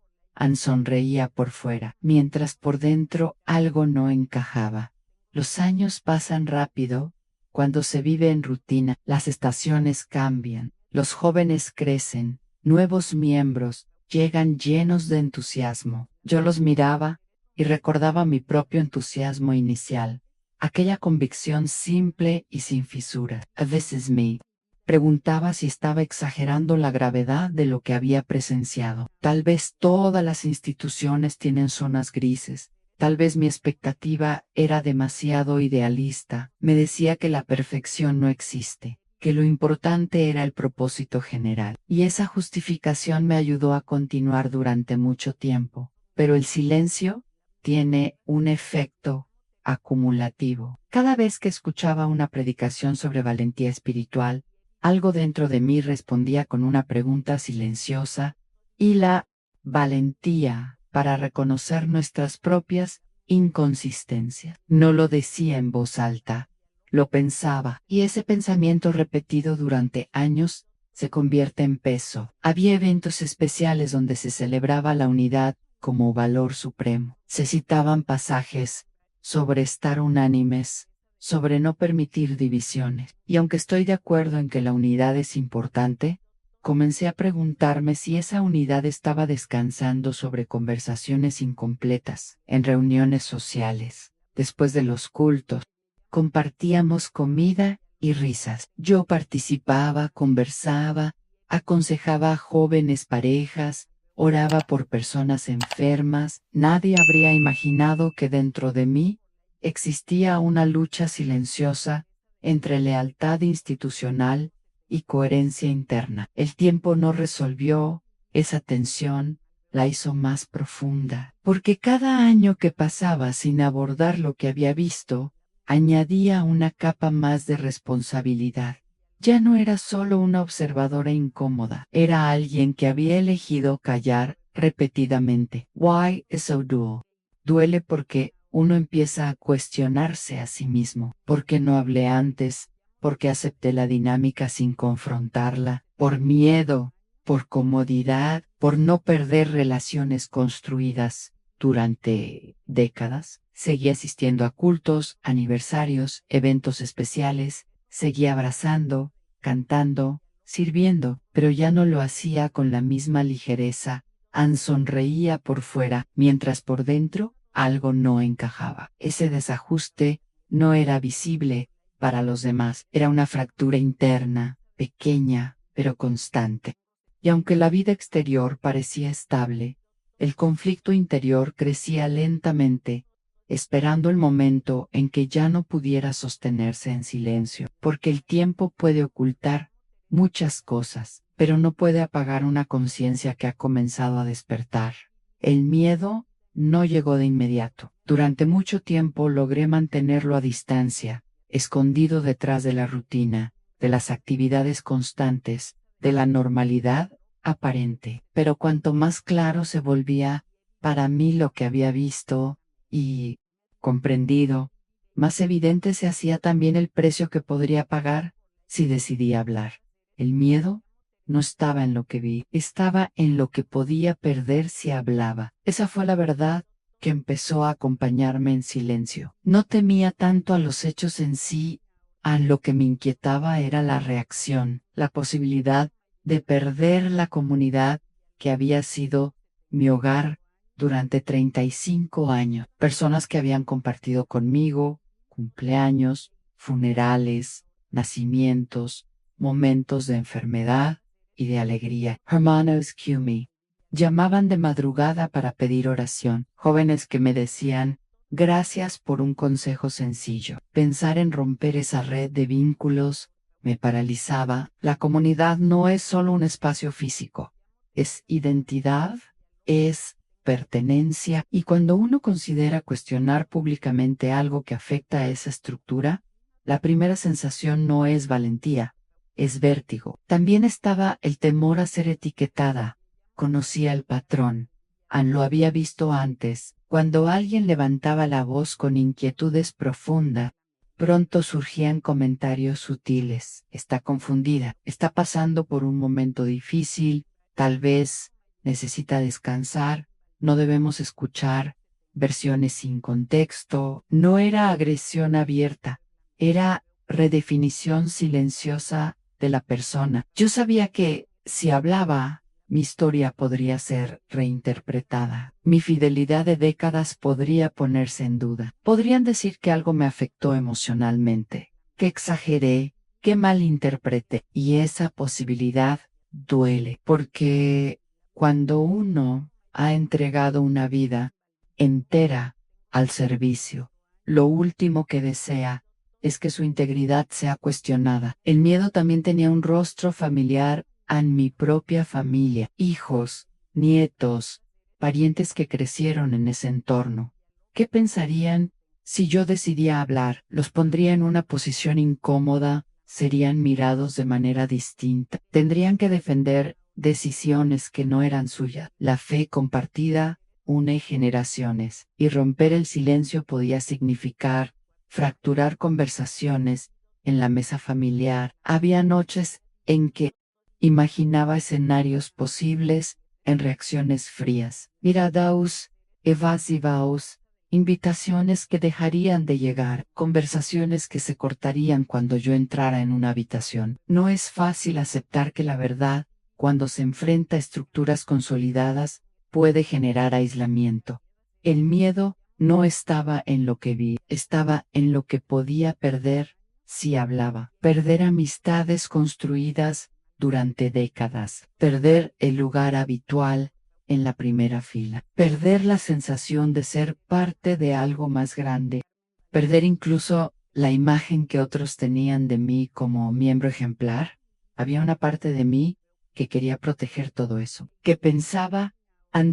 Sonreía por fuera, mientras por dentro algo no encajaba. Los años pasan rápido cuando se vive en rutina. Las estaciones cambian, los jóvenes crecen, nuevos miembros, llegan llenos de entusiasmo. Yo los miraba y recordaba mi propio entusiasmo inicial, aquella convicción simple y sin fisuras. A veces me preguntaba si estaba exagerando la gravedad de lo que había presenciado. Tal vez todas las instituciones tienen zonas grises. Tal vez mi expectativa era demasiado idealista. Me decía que la perfección no existe, que lo importante era el propósito general. Y esa justificación me ayudó a continuar durante mucho tiempo. Pero el silencio tiene un efecto acumulativo. Cada vez que escuchaba una predicación sobre valentía espiritual, algo dentro de mí respondía con una pregunta silenciosa, y la valentía para reconocer nuestras propias inconsistencias. No lo decía en voz alta, lo pensaba, y ese pensamiento repetido durante años se convierte en peso. Había eventos especiales donde se celebraba la unidad como valor supremo. Se citaban pasajes sobre estar unánimes, sobre no permitir divisiones. Y aunque estoy de acuerdo en que la unidad es importante, comencé a preguntarme si esa unidad estaba descansando sobre conversaciones incompletas, en reuniones sociales. Después de los cultos, compartíamos comida y risas. Yo participaba, conversaba, aconsejaba a jóvenes parejas, oraba por personas enfermas. Nadie habría imaginado que dentro de mí existía una lucha silenciosa entre lealtad institucional y coherencia interna. El tiempo no resolvió esa tensión, la hizo más profunda, porque cada año que pasaba sin abordar lo que había visto, añadía una capa más de responsabilidad. Ya no era solo una observadora incómoda, era alguien que había elegido callar repetidamente. Why is so dull? Duele porque uno empieza a cuestionarse a sí mismo. ¿Por qué no hablé antes? ¿Por qué acepté la dinámica sin confrontarla? Por miedo, por comodidad, por no perder relaciones construidas durante décadas. Seguí asistiendo a cultos, aniversarios, eventos especiales, seguí abrazando, cantando, sirviendo, pero ya no lo hacía con la misma ligereza. Ann sonreía por fuera, mientras por dentro algo no encajaba. Ese desajuste no era visible para los demás, era una fractura interna, pequeña, pero constante. Y aunque la vida exterior parecía estable, el conflicto interior crecía lentamente, esperando el momento en que ya no pudiera sostenerse en silencio, porque el tiempo puede ocultar muchas cosas, pero no puede apagar una conciencia que ha comenzado a despertar. El miedo no llegó de inmediato. Durante mucho tiempo logré mantenerlo a distancia, escondido detrás de la rutina, de las actividades constantes, de la normalidad aparente. Pero cuanto más claro se volvía para mí lo que había visto y comprendido, más evidente se hacía también el precio que podría pagar si decidía hablar. El miedo no estaba en lo que vi, estaba en lo que podía perder si hablaba. Esa fue la verdad que empezó a acompañarme en silencio. No temía tanto a los hechos en sí, a lo que me inquietaba era la reacción, la posibilidad de perder la comunidad que había sido mi hogar durante 35 años. Personas que habían compartido conmigo cumpleaños, funerales, nacimientos, momentos de enfermedad y de alegría. Hermanos Cumi. Llamaban de madrugada para pedir oración. Jóvenes que me decían, gracias por un consejo sencillo. Pensar en romper esa red de vínculos me paralizaba. La comunidad no es solo un espacio físico, es identidad, es pertenencia. Y cuando uno considera cuestionar públicamente algo que afecta a esa estructura, la primera sensación no es valentía, es vértigo. También estaba el temor a ser etiquetada. Conocía el patrón. Ann lo había visto antes. Cuando alguien levantaba la voz con inquietudes profundas, pronto surgían comentarios sutiles. Está confundida, está pasando por un momento difícil, tal vez necesita descansar, no debemos escuchar versiones sin contexto. No era agresión abierta, era redefinición silenciosa de la persona. Yo sabía que si hablaba, Mi historia podría ser reinterpretada. Mi fidelidad de décadas podría ponerse en duda. Podrían decir que algo me afectó emocionalmente, que exageré, que malinterpreté. Y esa posibilidad duele, porque cuando uno ha entregado una vida entera al servicio, lo último que desea es que su integridad sea cuestionada. El miedo también tenía un rostro familiar en mi propia familia, hijos, nietos, parientes que crecieron en ese entorno. ¿Qué pensarían si yo decidía hablar? Los pondría en una posición incómoda, serían mirados de manera distinta, tendrían que defender decisiones que no eran suyas. La fe compartida une generaciones, y romper el silencio podía significar fracturar conversaciones en la mesa familiar. Había noches en que imaginaba escenarios posibles en reacciones frías, miradas evasivas, invitaciones que dejarían de llegar, conversaciones que se cortarían cuando yo entrara en una habitación. No es fácil aceptar que la verdad, cuando se enfrenta a estructuras consolidadas, puede generar aislamiento. El miedo no estaba en lo que vi, estaba en lo que podía perder si hablaba. Perder amistades construidas durante décadas, perder el lugar habitual en la primera fila, perder la sensación de ser parte de algo más grande, perder incluso la imagen que otros tenían de mí como miembro ejemplar. Había una parte de mí que quería proteger todo eso, que pensaba,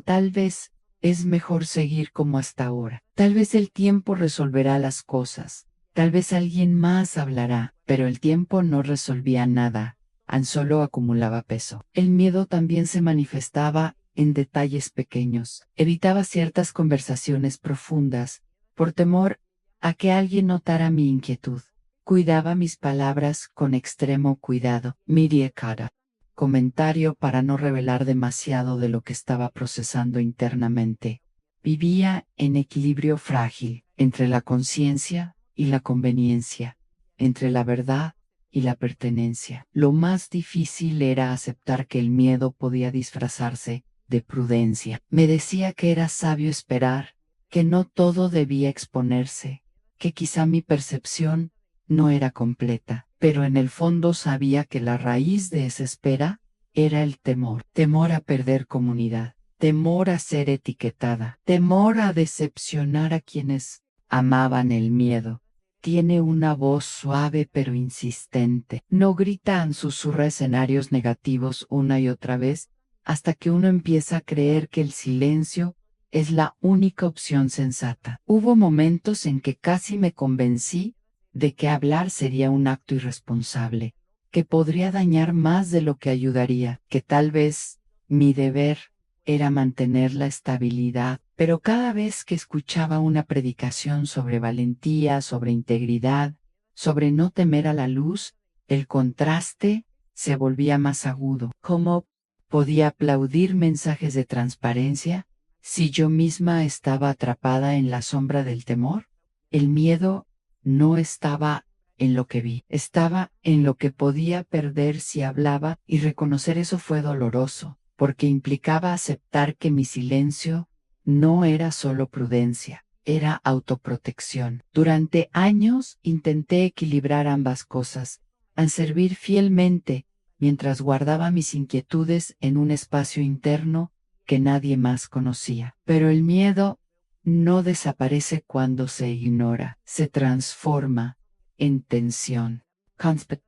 tal vez es mejor seguir como hasta ahora. Tal vez el tiempo resolverá las cosas. Tal vez alguien más hablará, pero el tiempo no resolvía nada, solo acumulaba peso. El miedo también se manifestaba en detalles pequeños. Evitaba ciertas conversaciones profundas, por temor a que alguien notara mi inquietud. Cuidaba mis palabras con extremo cuidado. Mirie cara. Comentario para no revelar demasiado de lo que estaba procesando internamente. Vivía en equilibrio frágil entre la conciencia y la conveniencia, entre la verdad y la pertenencia. Lo más difícil era aceptar que el miedo podía disfrazarse de prudencia. Me decía que era sabio esperar, que no todo debía exponerse, que quizá mi percepción no era completa, pero en el fondo sabía que la raíz de esa espera era el temor. Temor a perder comunidad, temor a ser etiquetada, temor a decepcionar a quienes amaban. El miedo tiene una voz suave pero insistente. No grita, susurra escenarios negativos una y otra vez, hasta que uno empieza a creer que el silencio es la única opción sensata. Hubo momentos en que casi me convencí de que hablar sería un acto irresponsable, que podría dañar más de lo que ayudaría, que tal vez mi deber era mantener la estabilidad. Pero cada vez que escuchaba una predicación sobre valentía, sobre integridad, sobre no temer a la luz, el contraste se volvía más agudo. ¿Cómo podía aplaudir mensajes de transparencia si yo misma estaba atrapada en la sombra del temor? El miedo no estaba en lo que vi, estaba en lo que podía perder si hablaba, y reconocer eso fue doloroso, porque implicaba aceptar que mi silencio no era solo prudencia, era autoprotección. Durante años intenté equilibrar ambas cosas, servir fielmente mientras guardaba mis inquietudes en un espacio interno que nadie más conocía. Pero el miedo no desaparece cuando se ignora, se transforma en tensión.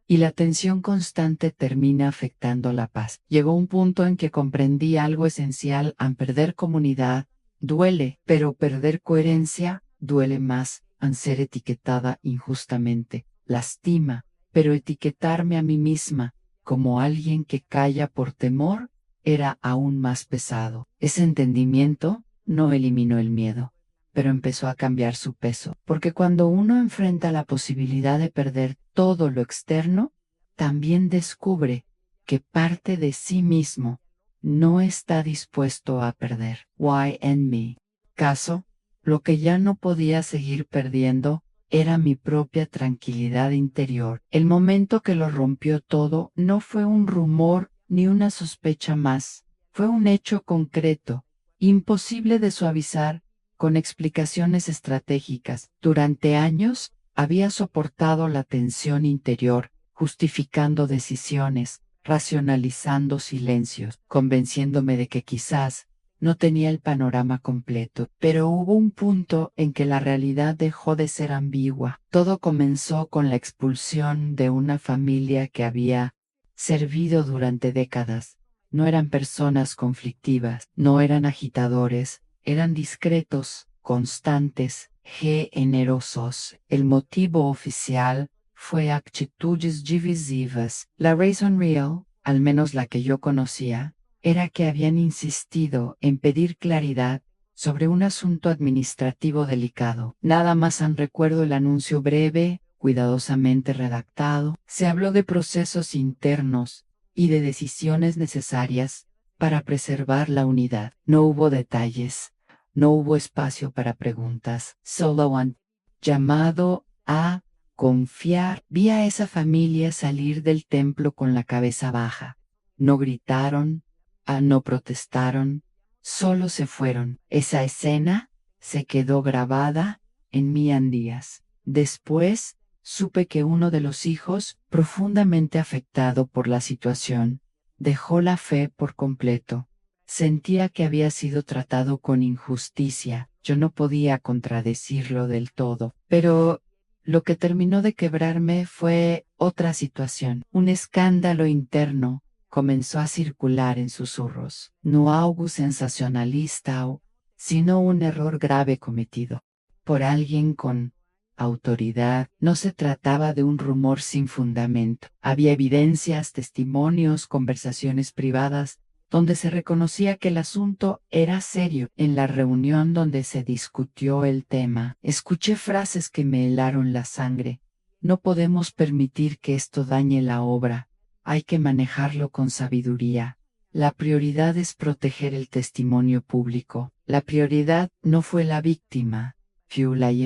Y la tensión constante termina afectando la paz. Llegó un punto en que comprendí algo esencial: al perder comunidad duele, pero perder coherencia duele más. Al ser etiquetada injustamente lastima, pero etiquetarme a mí misma como alguien que calla por temor era aún más pesado. Ese entendimiento no eliminó el miedo, pero empezó a cambiar su peso, porque cuando uno enfrenta la posibilidad de perder todo lo externo, también descubre que parte de sí mismo no está dispuesto a perder. Why en mi caso, lo que ya no podía seguir perdiendo era mi propia tranquilidad interior. El momento que lo rompió todo no fue un rumor ni una sospecha más, Fue un hecho concreto, imposible de suavizar con explicaciones estratégicas. Durante años había soportado la tensión interior, justificando decisiones, racionalizando silencios, convenciéndome de que quizás no tenía el panorama completo. Pero hubo un punto en que la realidad dejó de ser ambigua. Todo comenzó con la expulsión de una familia que había servido durante décadas. No eran personas conflictivas, no eran agitadores, eran discretos, constantes, generosos. El motivo oficial fue actitudes divisivas. La razón real, al menos la que yo conocía, era que habían insistido en pedir claridad sobre un asunto administrativo delicado. Nada más recuerdo el anuncio breve, cuidadosamente redactado. Se habló de procesos internos y de decisiones necesarias para preservar la unidad. No hubo detalles, no hubo espacio para preguntas, solo un llamado a confiar. Vi a esa familia salir del templo con la cabeza baja. No gritaron, no protestaron, solo se fueron. Esa escena se quedó grabada en mí en días. Después, supe que uno de los hijos, profundamente afectado por la situación, dejó la fe por completo. Sentía que había sido tratado con injusticia. Yo no podía contradecirlo del todo. Pero lo que terminó de quebrarme fue otra situación. Un escándalo interno comenzó a circular en susurros. No algo sensacionalista, sino un error grave cometido por alguien con autoridad. No se trataba de un rumor sin fundamento. Había evidencias, testimonios, conversaciones privadas, donde se reconocía que el asunto era serio. En la reunión donde se discutió el tema, escuché frases que me helaron la sangre. No podemos permitir que esto dañe la obra. Hay que manejarlo con sabiduría. La prioridad es proteger el testimonio público. La prioridad no fue la víctima.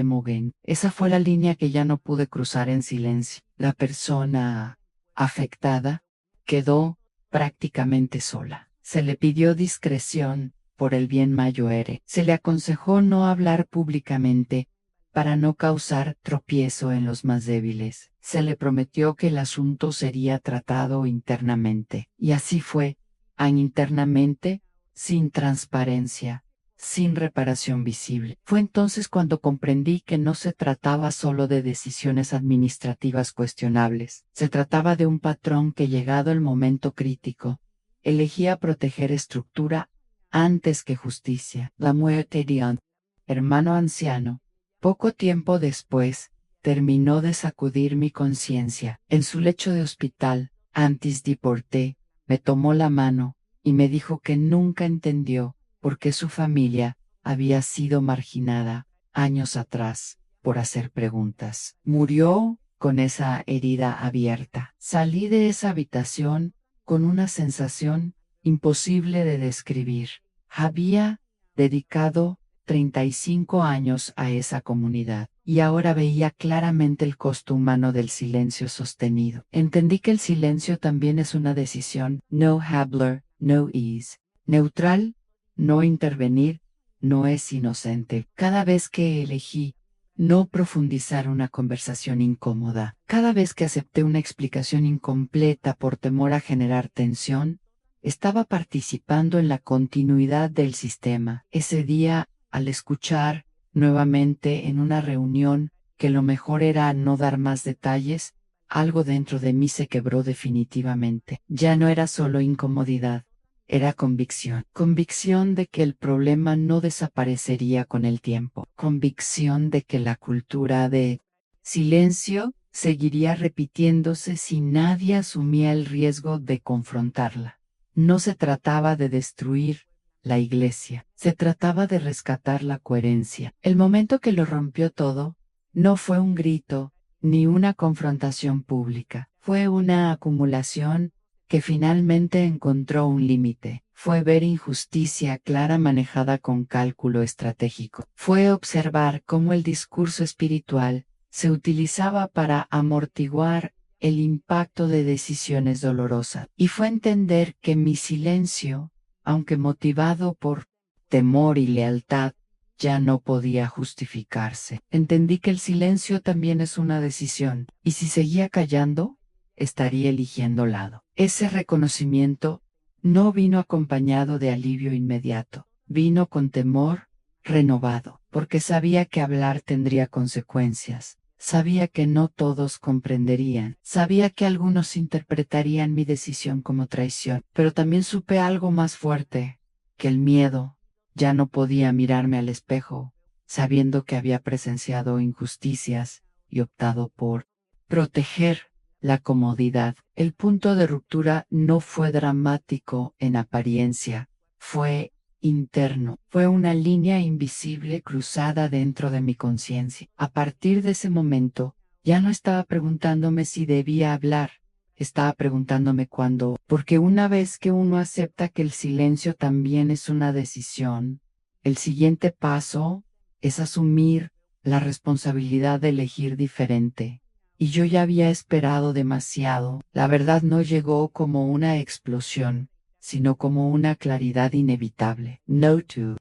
Mogen. Esa fue la línea que ya no pude cruzar en silencio. La persona afectada quedó prácticamente sola. Se le pidió discreción por el bien mayor. Se le aconsejó no hablar públicamente para no causar tropiezo en los más débiles. Se le prometió que el asunto sería tratado internamente. Y así fue. Internamente, sin transparencia, sin reparación visible. Fue entonces cuando comprendí que no se trataba solo de decisiones administrativas cuestionables. Se trataba de un patrón que, llegado el momento crítico, elegía proteger estructura antes que justicia. La muerte de un hermano anciano, poco tiempo después, terminó de sacudir mi conciencia. En su lecho de hospital, antes de partir, me tomó la mano y me dijo que nunca entendió por qué su familia había sido marginada años atrás por hacer preguntas. Murió con esa herida abierta. Salí de esa habitación con una sensación imposible de describir. Había dedicado 35 años a esa comunidad y ahora veía claramente el costo humano del silencio sostenido. Entendí que el silencio también es una decisión. No hablar, no is. Neutral, no intervenir, no es inocente. Cada vez que elegí no profundizar una conversación incómoda, cada vez que acepté una explicación incompleta por temor a generar tensión, estaba participando en la continuidad del sistema. Ese día, al escuchar nuevamente en una reunión que lo mejor era no dar más detalles, algo dentro de mí se quebró definitivamente. Ya no era solo incomodidad. Era convicción. Convicción de que el problema no desaparecería con el tiempo. Convicción de que la cultura de silencio seguiría repitiéndose si nadie asumía el riesgo de confrontarla. No se trataba de destruir la iglesia. Se trataba de rescatar la coherencia. El momento que lo rompió todo no fue un grito ni una confrontación pública. Fue una acumulación que finalmente encontró un límite. Fue ver injusticia clara manejada con cálculo estratégico. Fue observar cómo el discurso espiritual se utilizaba para amortiguar el impacto de decisiones dolorosas. Y fue entender que mi silencio aunque motivado por temor y lealtad, ya no podía justificarse. Entendí que el silencio también es una decisión, y si seguía callando, estaría eligiendo lado. Ese reconocimiento no vino acompañado de alivio inmediato, vino con temor renovado, porque sabía que hablar tendría consecuencias. Sabía que no todos comprenderían, sabía que algunos interpretarían mi decisión como traición, pero también supe algo más fuerte, que el miedo. Ya no podía mirarme al espejo, sabiendo que había presenciado injusticias y optado por proteger la comodidad. El punto de ruptura no fue dramático en apariencia, fue interno. Fue una línea invisible cruzada dentro de mi conciencia. A partir de ese momento, ya no estaba preguntándome si debía hablar, estaba preguntándome cuándo, porque una vez que uno acepta que el silencio también es una decisión, el siguiente paso es asumir la responsabilidad de elegir diferente. Y yo ya había esperado demasiado. La verdad no llegó como una explosión, sino como una claridad inevitable. No to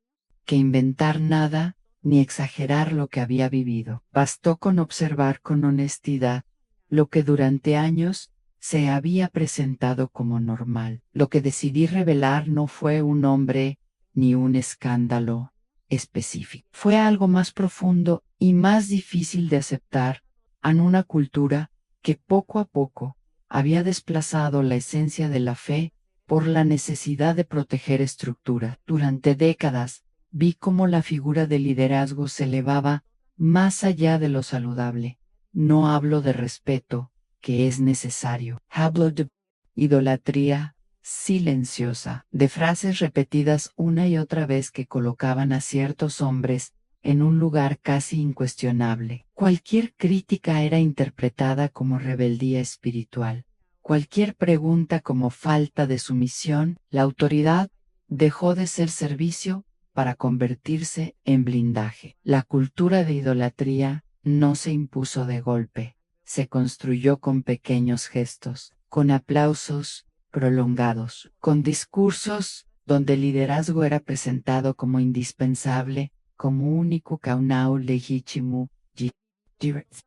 que inventar nada ni exagerar lo que había vivido. Bastó con observar con honestidad lo que durante años se había presentado como normal. Lo que decidí revelar no fue un hombre ni un escándalo específico. Fue algo más profundo y más difícil de aceptar en una cultura que poco a poco había desplazado la esencia de la fe por la necesidad de proteger estructura. Durante décadas vi cómo la figura de liderazgo se elevaba más allá de lo saludable. No hablo de respeto, que es necesario. Hablo de idolatría silenciosa, de frases repetidas una y otra vez que colocaban a ciertos hombres en un lugar casi incuestionable. Cualquier crítica era interpretada como rebeldía espiritual. Cualquier pregunta como falta de sumisión. La autoridad dejó de ser servicio para convertirse en blindaje. La cultura de idolatría no se impuso de golpe, se construyó con pequeños gestos, con aplausos prolongados, con discursos donde el liderazgo era presentado como indispensable, como único caunau legítimo.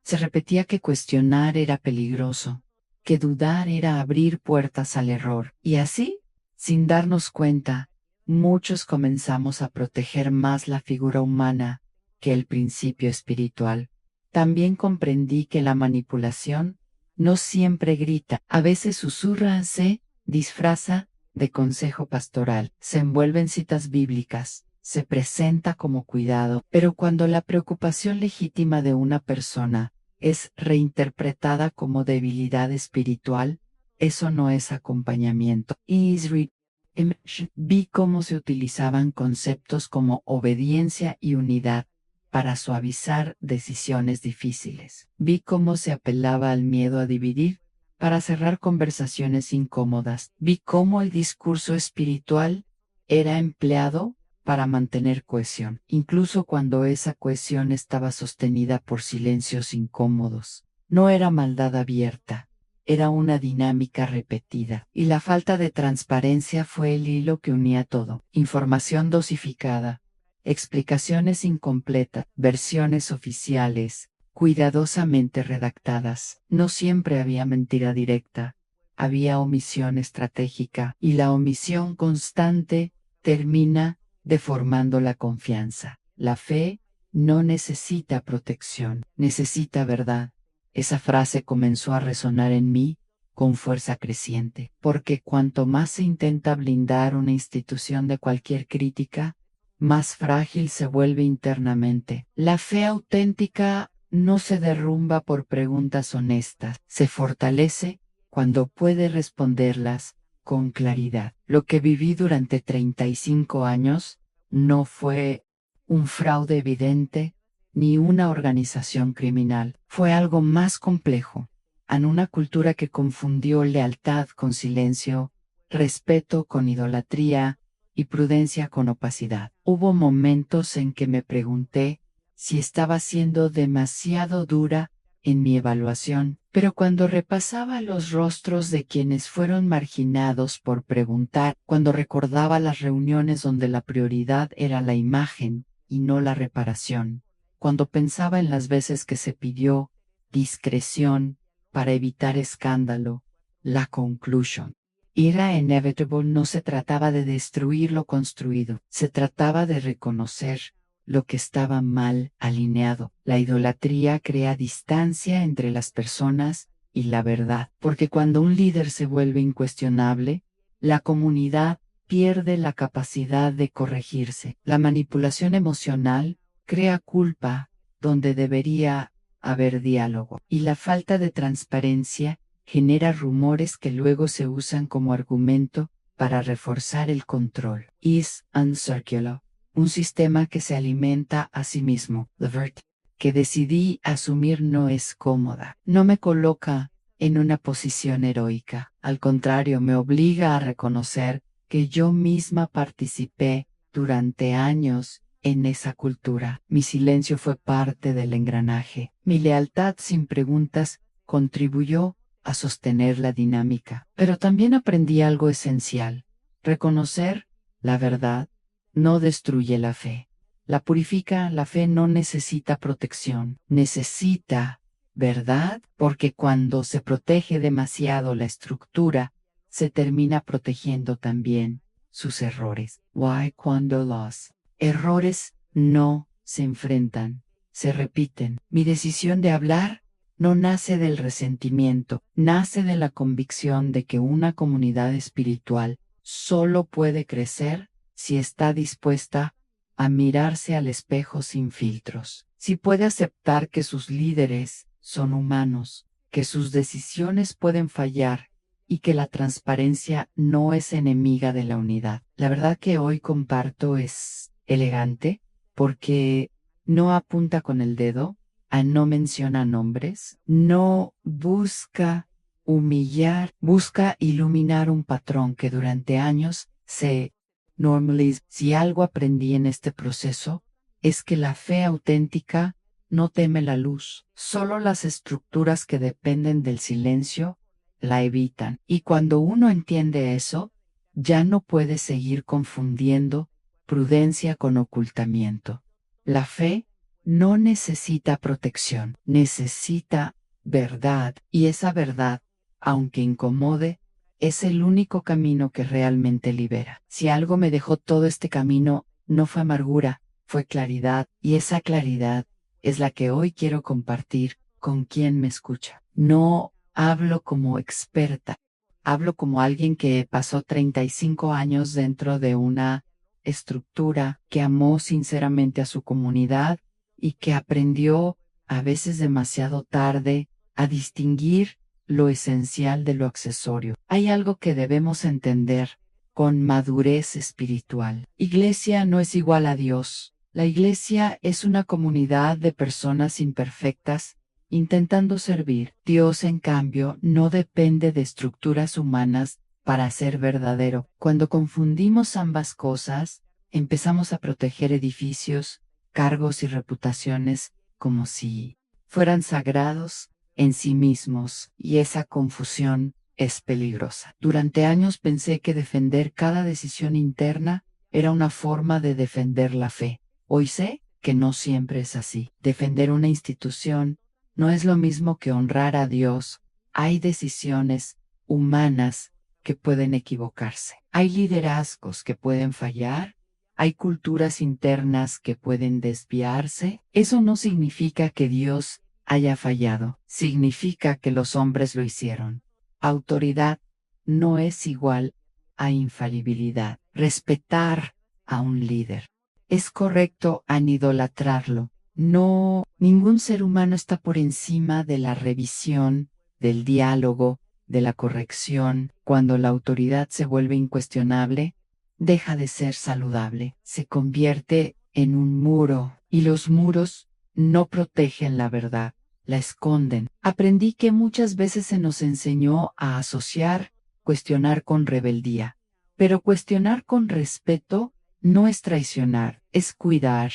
Se repetía que cuestionar era peligroso, que dudar era abrir puertas al error, y así, sin darnos cuenta, muchos comenzamos a proteger más la figura humana que el principio espiritual. También comprendí que la manipulación no siempre grita, a veces susurra, se disfraza de consejo pastoral, se envuelve en citas bíblicas, se presenta como cuidado, pero cuando la preocupación legítima de una persona es reinterpretada como debilidad espiritual, eso no es acompañamiento. Vi cómo se utilizaban conceptos como obediencia y unidad para suavizar decisiones difíciles. Vi cómo se apelaba al miedo a dividir para cerrar conversaciones incómodas. Vi cómo el discurso espiritual era empleado para mantener cohesión, incluso cuando esa cohesión estaba sostenida por silencios incómodos. No era maldad abierta, era una dinámica repetida, y la falta de transparencia fue el hilo que unía todo. Información dosificada, explicaciones incompletas, versiones oficiales, cuidadosamente redactadas. No siempre había mentira directa, había omisión estratégica, y la omisión constante termina deformando la confianza. La fe no necesita protección, necesita verdad. Esa frase comenzó a resonar en mí con fuerza creciente, porque cuanto más se intenta blindar una institución de cualquier crítica, más frágil se vuelve internamente. La fe auténtica no se derrumba por preguntas honestas, se fortalece cuando puede responderlas con claridad. Lo que viví durante 35 años no fue un fraude evidente ni una organización criminal. Fue algo más complejo, en una cultura que confundió lealtad con silencio, respeto con idolatría y prudencia con opacidad. Hubo momentos en que me pregunté si estaba siendo demasiado dura en mi evaluación Pero cuando repasaba los rostros de quienes fueron marginados por preguntar, cuando recordaba las reuniones donde la prioridad era la imagen y no la reparación, cuando pensaba en las veces que se pidió discreción para evitar escándalo, la conclusion era inevitable. No se trataba de destruir lo construido, se trataba de reconocer lo que estaba mal alineado. La idolatría crea distancia entre las personas y la verdad, porque cuando un líder se vuelve incuestionable, la comunidad pierde la capacidad de corregirse. La manipulación emocional crea culpa donde debería haber diálogo, y la falta de transparencia genera rumores que luego se usan como argumento para reforzar el control. Is uncircular, un sistema que se alimenta a sí mismo. The vert que decidí asumir no es cómoda, no me coloca en una posición heroica, al contrario, me obliga a reconocer que yo misma participé durante años en esa cultura. Mi silencio fue parte del engranaje. Mi lealtad sin preguntas contribuyó a sostener la dinámica. Pero también aprendí algo esencial. Reconocer la verdad no destruye la fe. La purifica. La fe no necesita protección, necesita verdad, porque cuando se protege demasiado la estructura, se termina protegiendo también sus errores. Why cuando los errores no se enfrentan, se repiten. Mi decisión de hablar no nace del resentimiento, nace de la convicción de que una comunidad espiritual solo puede crecer si está dispuesta a mirarse al espejo sin filtros, si puede aceptar que sus líderes son humanos, que sus decisiones pueden fallar y que la transparencia no es enemiga de la unidad. La verdad que hoy comparto es elegante porque no apunta con el dedo, no menciona nombres, no busca humillar, busca iluminar un patrón que durante años se normaliza. Si algo aprendí en este proceso, es que la fe auténtica no teme la luz, solo las estructuras que dependen del silencio la evitan. Y cuando uno entiende eso, ya no puede seguir confundiendo prudencia con ocultamiento. La fe no necesita protección, necesita verdad, y esa verdad, aunque incomode, es el único camino que realmente libera. Si algo me dejó todo este camino, no fue amargura, fue claridad, y esa claridad es la que hoy quiero compartir con quien me escucha. No hablo como experta, hablo como alguien que pasó 35 años dentro de una estructura, que amó sinceramente a su comunidad y que aprendió, a veces demasiado tarde, a distinguir lo esencial de lo accesorio. Hay algo que debemos entender con madurez espiritual. Iglesia no es igual a Dios. La iglesia es una comunidad de personas imperfectas intentando servir. Dios, en cambio, no depende de estructuras humanas para ser verdadero. Cuando confundimos ambas cosas, empezamos a proteger edificios, cargos y reputaciones como si fueran sagrados en sí mismos, y esa confusión es peligrosa. Durante años pensé que defender cada decisión interna era una forma de defender la fe. Hoy sé que no siempre es así. Defender una institución no es lo mismo que honrar a Dios. Hay decisiones humanas que pueden equivocarse. Hay liderazgos que pueden fallar. Hay culturas internas que pueden desviarse. Eso no significa que Dios haya fallado. Significa que los hombres lo hicieron. Autoridad no es igual a infalibilidad. Respetar a un líder es correcto a idolatrarlo. No, ningún ser humano está por encima de la revisión, del diálogo, de la corrección. Cuando la autoridad se vuelve incuestionable, deja de ser saludable, se convierte en un muro, y los muros no protegen la verdad, la esconden. Aprendí que muchas veces se nos enseñó a asociar cuestionar con rebeldía, pero cuestionar con respeto no es traicionar, es cuidar,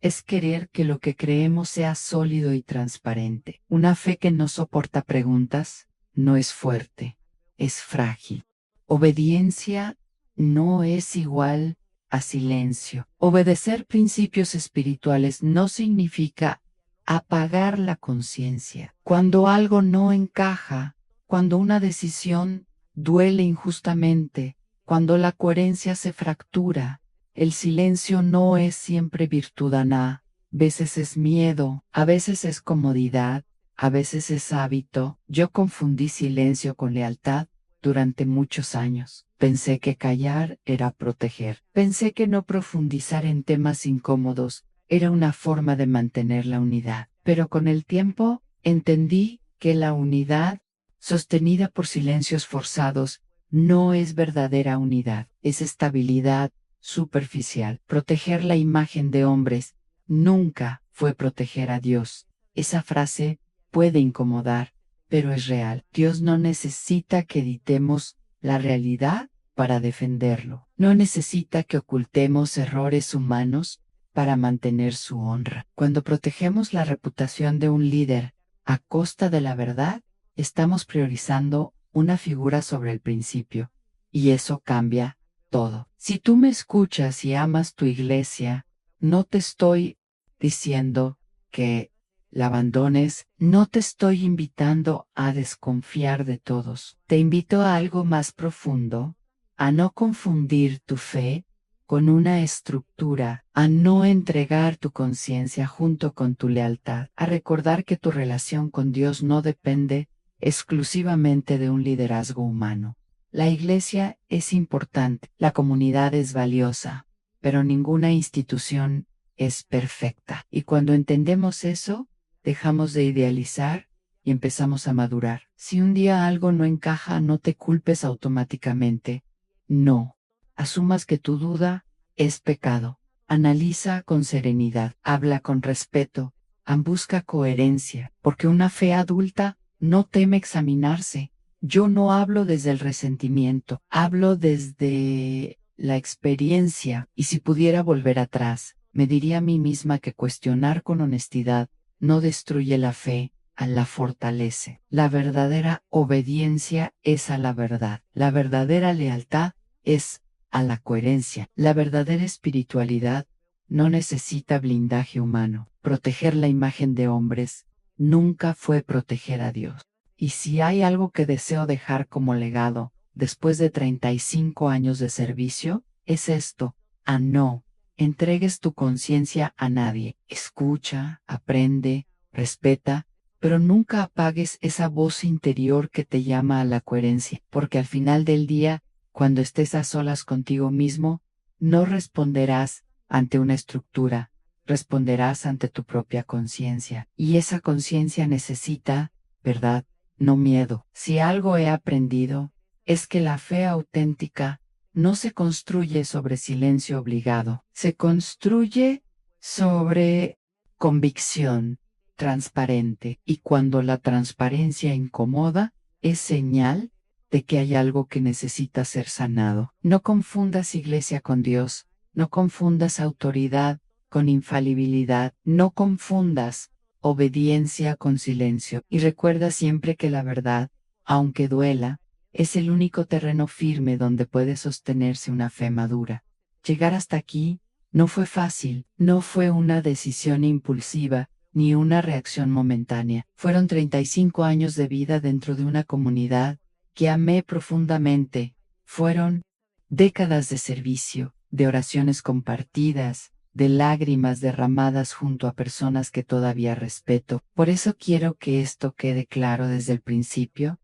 es querer que lo que creemos sea sólido y transparente. Una fe que no soporta preguntas no es fuerte, es frágil. Obediencia no es igual a silencio. Obedecer principios espirituales no significa apagar la conciencia. Cuando algo no encaja, cuando una decisión duele injustamente, cuando la coherencia se fractura, el silencio no es siempre virtud a veces es miedo, a veces es comodidad, a veces es hábito. Yo confundí silencio con lealtad durante muchos años. Pensé que callar era proteger. Pensé que no profundizar en temas incómodos era una forma de mantener la unidad. Pero con el tiempo entendí que la unidad, sostenida por silencios forzados, no es verdadera unidad, es estabilidad superficial. Proteger la imagen de hombres nunca fue proteger a Dios. Esa frase puede incomodar, pero es real. Dios no necesita que editemos la realidad para defenderlo. No necesita que ocultemos errores humanos para mantener su honra. Cuando protegemos la reputación de un líder a costa de la verdad, estamos priorizando una figura sobre el principio, y eso cambia todo. Si tú me escuchas y amas tu iglesia, no te estoy diciendo que la abandones, no te estoy invitando a desconfiar de todos. Te invito a algo más profundo, a no confundir tu fe con una estructura, a no entregar tu conciencia junto con tu lealtad, a recordar que tu relación con Dios no depende exclusivamente de un liderazgo humano. La iglesia es importante, la comunidad es valiosa, pero ninguna institución es perfecta. Y cuando entendemos eso, dejamos de idealizar y empezamos a madurar. Si un día algo no encaja, no te culpes automáticamente. No. Asumas que tu duda es pecado. Analiza con serenidad, habla con respeto, busca coherencia, porque una fe adulta no teme examinarse. Yo no hablo desde el resentimiento, hablo desde la experiencia, y si pudiera volver atrás, me diría a mí misma que cuestionar con honestidad no destruye la fe, la fortalece. La verdadera obediencia es a la verdad. La verdadera lealtad es a la coherencia. La verdadera espiritualidad no necesita blindaje humano. Proteger la imagen de hombres nunca fue proteger a Dios. Y si hay algo que deseo dejar como legado, después de 35 años de servicio, es esto: no entregues tu conciencia a nadie. Escucha, aprende, respeta, pero nunca apagues esa voz interior que te llama a la coherencia, porque al final del día, cuando estés a solas contigo mismo, no responderás ante una estructura, responderás ante tu propia conciencia. Y esa conciencia necesita verdad, no miedo. Si algo he aprendido, es que la fe auténtica no se construye sobre silencio obligado, se construye sobre convicción transparente, y cuando la transparencia incomoda, es señal de que hay algo que necesita ser sanado. No confundas iglesia con Dios, no confundas autoridad con infalibilidad, no confundas obediencia con silencio, y recuerda siempre que la verdad, aunque duela, es el único terreno firme donde puede sostenerse una fe madura. Llegar hasta aquí no fue fácil, no fue una decisión impulsiva, ni una reacción momentánea. Fueron 35 años de vida dentro de una comunidad que amé profundamente. Fueron décadas de servicio, de oraciones compartidas, de lágrimas derramadas junto a personas que todavía respeto. Por eso quiero que esto quede claro desde el principio.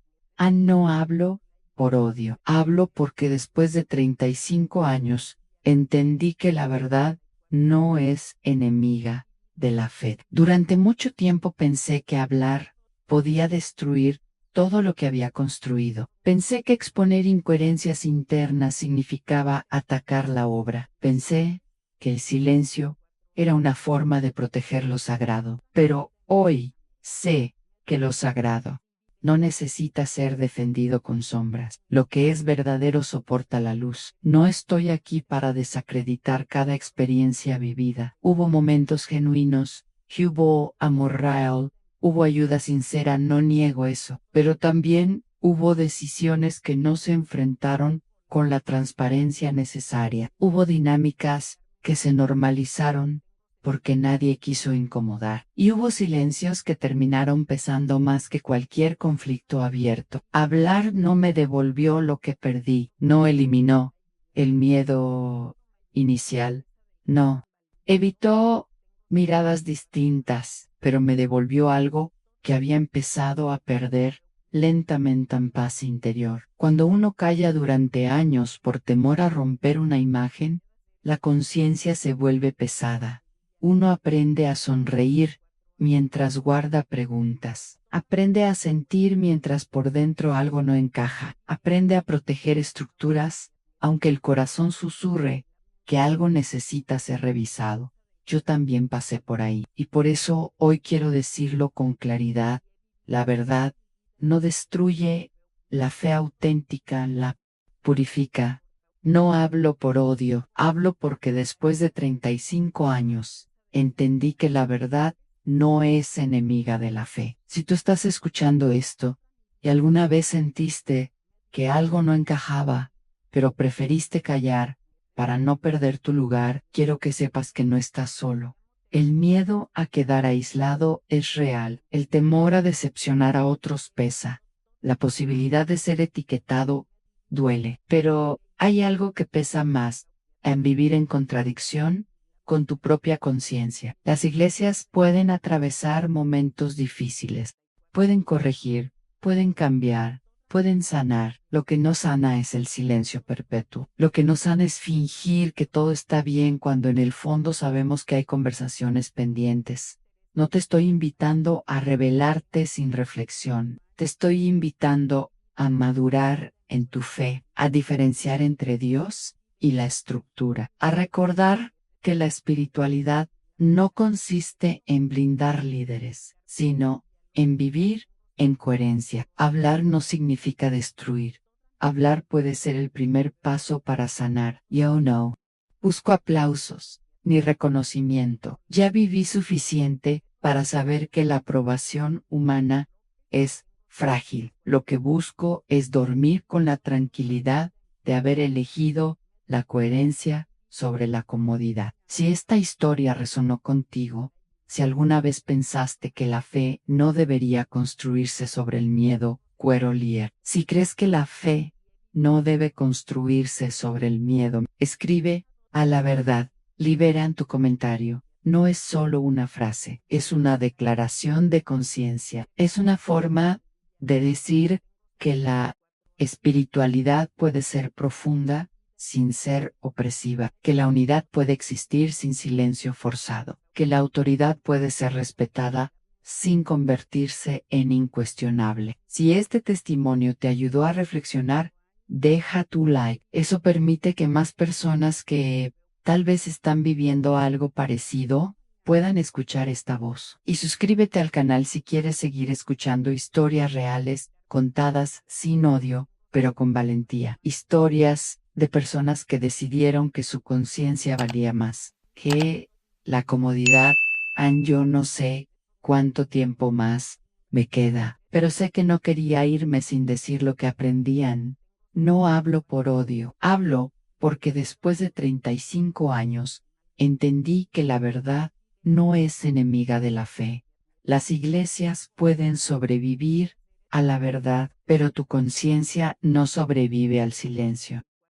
No hablo por odio, hablo porque después de 35 años entendí que la verdad no es enemiga de la fe. Durante mucho tiempo pensé que hablar podía destruir todo lo que había construido. Pensé que exponer incoherencias internas significaba atacar la obra. Pensé que el silencio era una forma de proteger lo sagrado. Pero hoy sé que lo sagrado no necesita ser defendido con sombras. Lo que es verdadero soporta la luz. No estoy aquí para desacreditar cada experiencia vivida. Hubo momentos genuinos, hubo amor real, hubo ayuda sincera, no niego eso. Pero también hubo decisiones que no se enfrentaron con la transparencia necesaria. Hubo dinámicas que se normalizaron porque nadie quiso incomodar. Y hubo silencios que terminaron pesando más que cualquier conflicto abierto. Hablar no me devolvió lo que perdí, no eliminó el miedo inicial, no. Evitó miradas distintas, pero me devolvió algo que había empezado a perder lentamente en paz interior. Cuando uno calla durante años por temor a romper una imagen, la conciencia se vuelve pesada. Uno aprende a sonreír mientras guarda preguntas. Aprende a sentir mientras por dentro algo no encaja. Aprende a proteger estructuras, aunque el corazón susurre que algo necesita ser revisado. Yo también pasé por ahí, y por eso hoy quiero decirlo con claridad. La verdad no destruye la fe auténtica, la purifica. No hablo por odio, hablo porque después de 35 años, entendí que la verdad no es enemiga de la fe. Si tú estás escuchando esto y alguna vez sentiste que algo no encajaba, pero preferiste callar para no perder tu lugar, quiero que sepas que no estás solo. El miedo a quedar aislado es real, el temor a decepcionar a otros pesa, la posibilidad de ser etiquetado duele, pero hay algo que pesa más, en vivir en contradicción con tu propia conciencia. Las iglesias pueden atravesar momentos difíciles, pueden corregir, pueden cambiar, pueden sanar. Lo que no sana es el silencio perpetuo. Lo que no sana es fingir que todo está bien cuando en el fondo sabemos que hay conversaciones pendientes. No te estoy invitando a rebelarte sin reflexión. Te estoy invitando a madurar en tu fe, a diferenciar entre Dios y la estructura, a recordar que la espiritualidad no consiste en blindar líderes, sino en vivir en coherencia. Hablar no significa destruir. Hablar puede ser el primer paso para sanar. Yo no busco aplausos ni reconocimiento. Ya viví suficiente para saber que la aprobación humana es frágil. Lo que busco es dormir con la tranquilidad de haber elegido la coherencia sobre la comodidad. Si esta historia resonó contigo, si alguna vez pensaste que la fe no debería construirse sobre el miedo, cuero lier. Si crees que la fe no debe construirse sobre el miedo, escribe a la verdad. Libera en tu comentario. No es solo una frase, es una declaración de conciencia. Es una forma de decir que la espiritualidad puede ser profunda sin ser opresiva, que la unidad puede existir sin silencio forzado, que la autoridad puede ser respetada sin convertirse en incuestionable. Si este testimonio te ayudó a reflexionar, deja tu like. Eso permite que más personas que tal vez están viviendo algo parecido puedan escuchar esta voz. Y suscríbete al canal si quieres seguir escuchando historias reales, contadas sin odio, pero con valentía. Historias de personas que decidieron que su conciencia valía más que la comodidad. Yo no sé cuánto tiempo más me queda, pero sé que no quería irme sin decir lo que aprendían. No hablo por odio, hablo porque después de 35 años entendí que la verdad no es enemiga de la fe. Las iglesias pueden sobrevivir a la verdad, pero tu conciencia no sobrevive al silencio.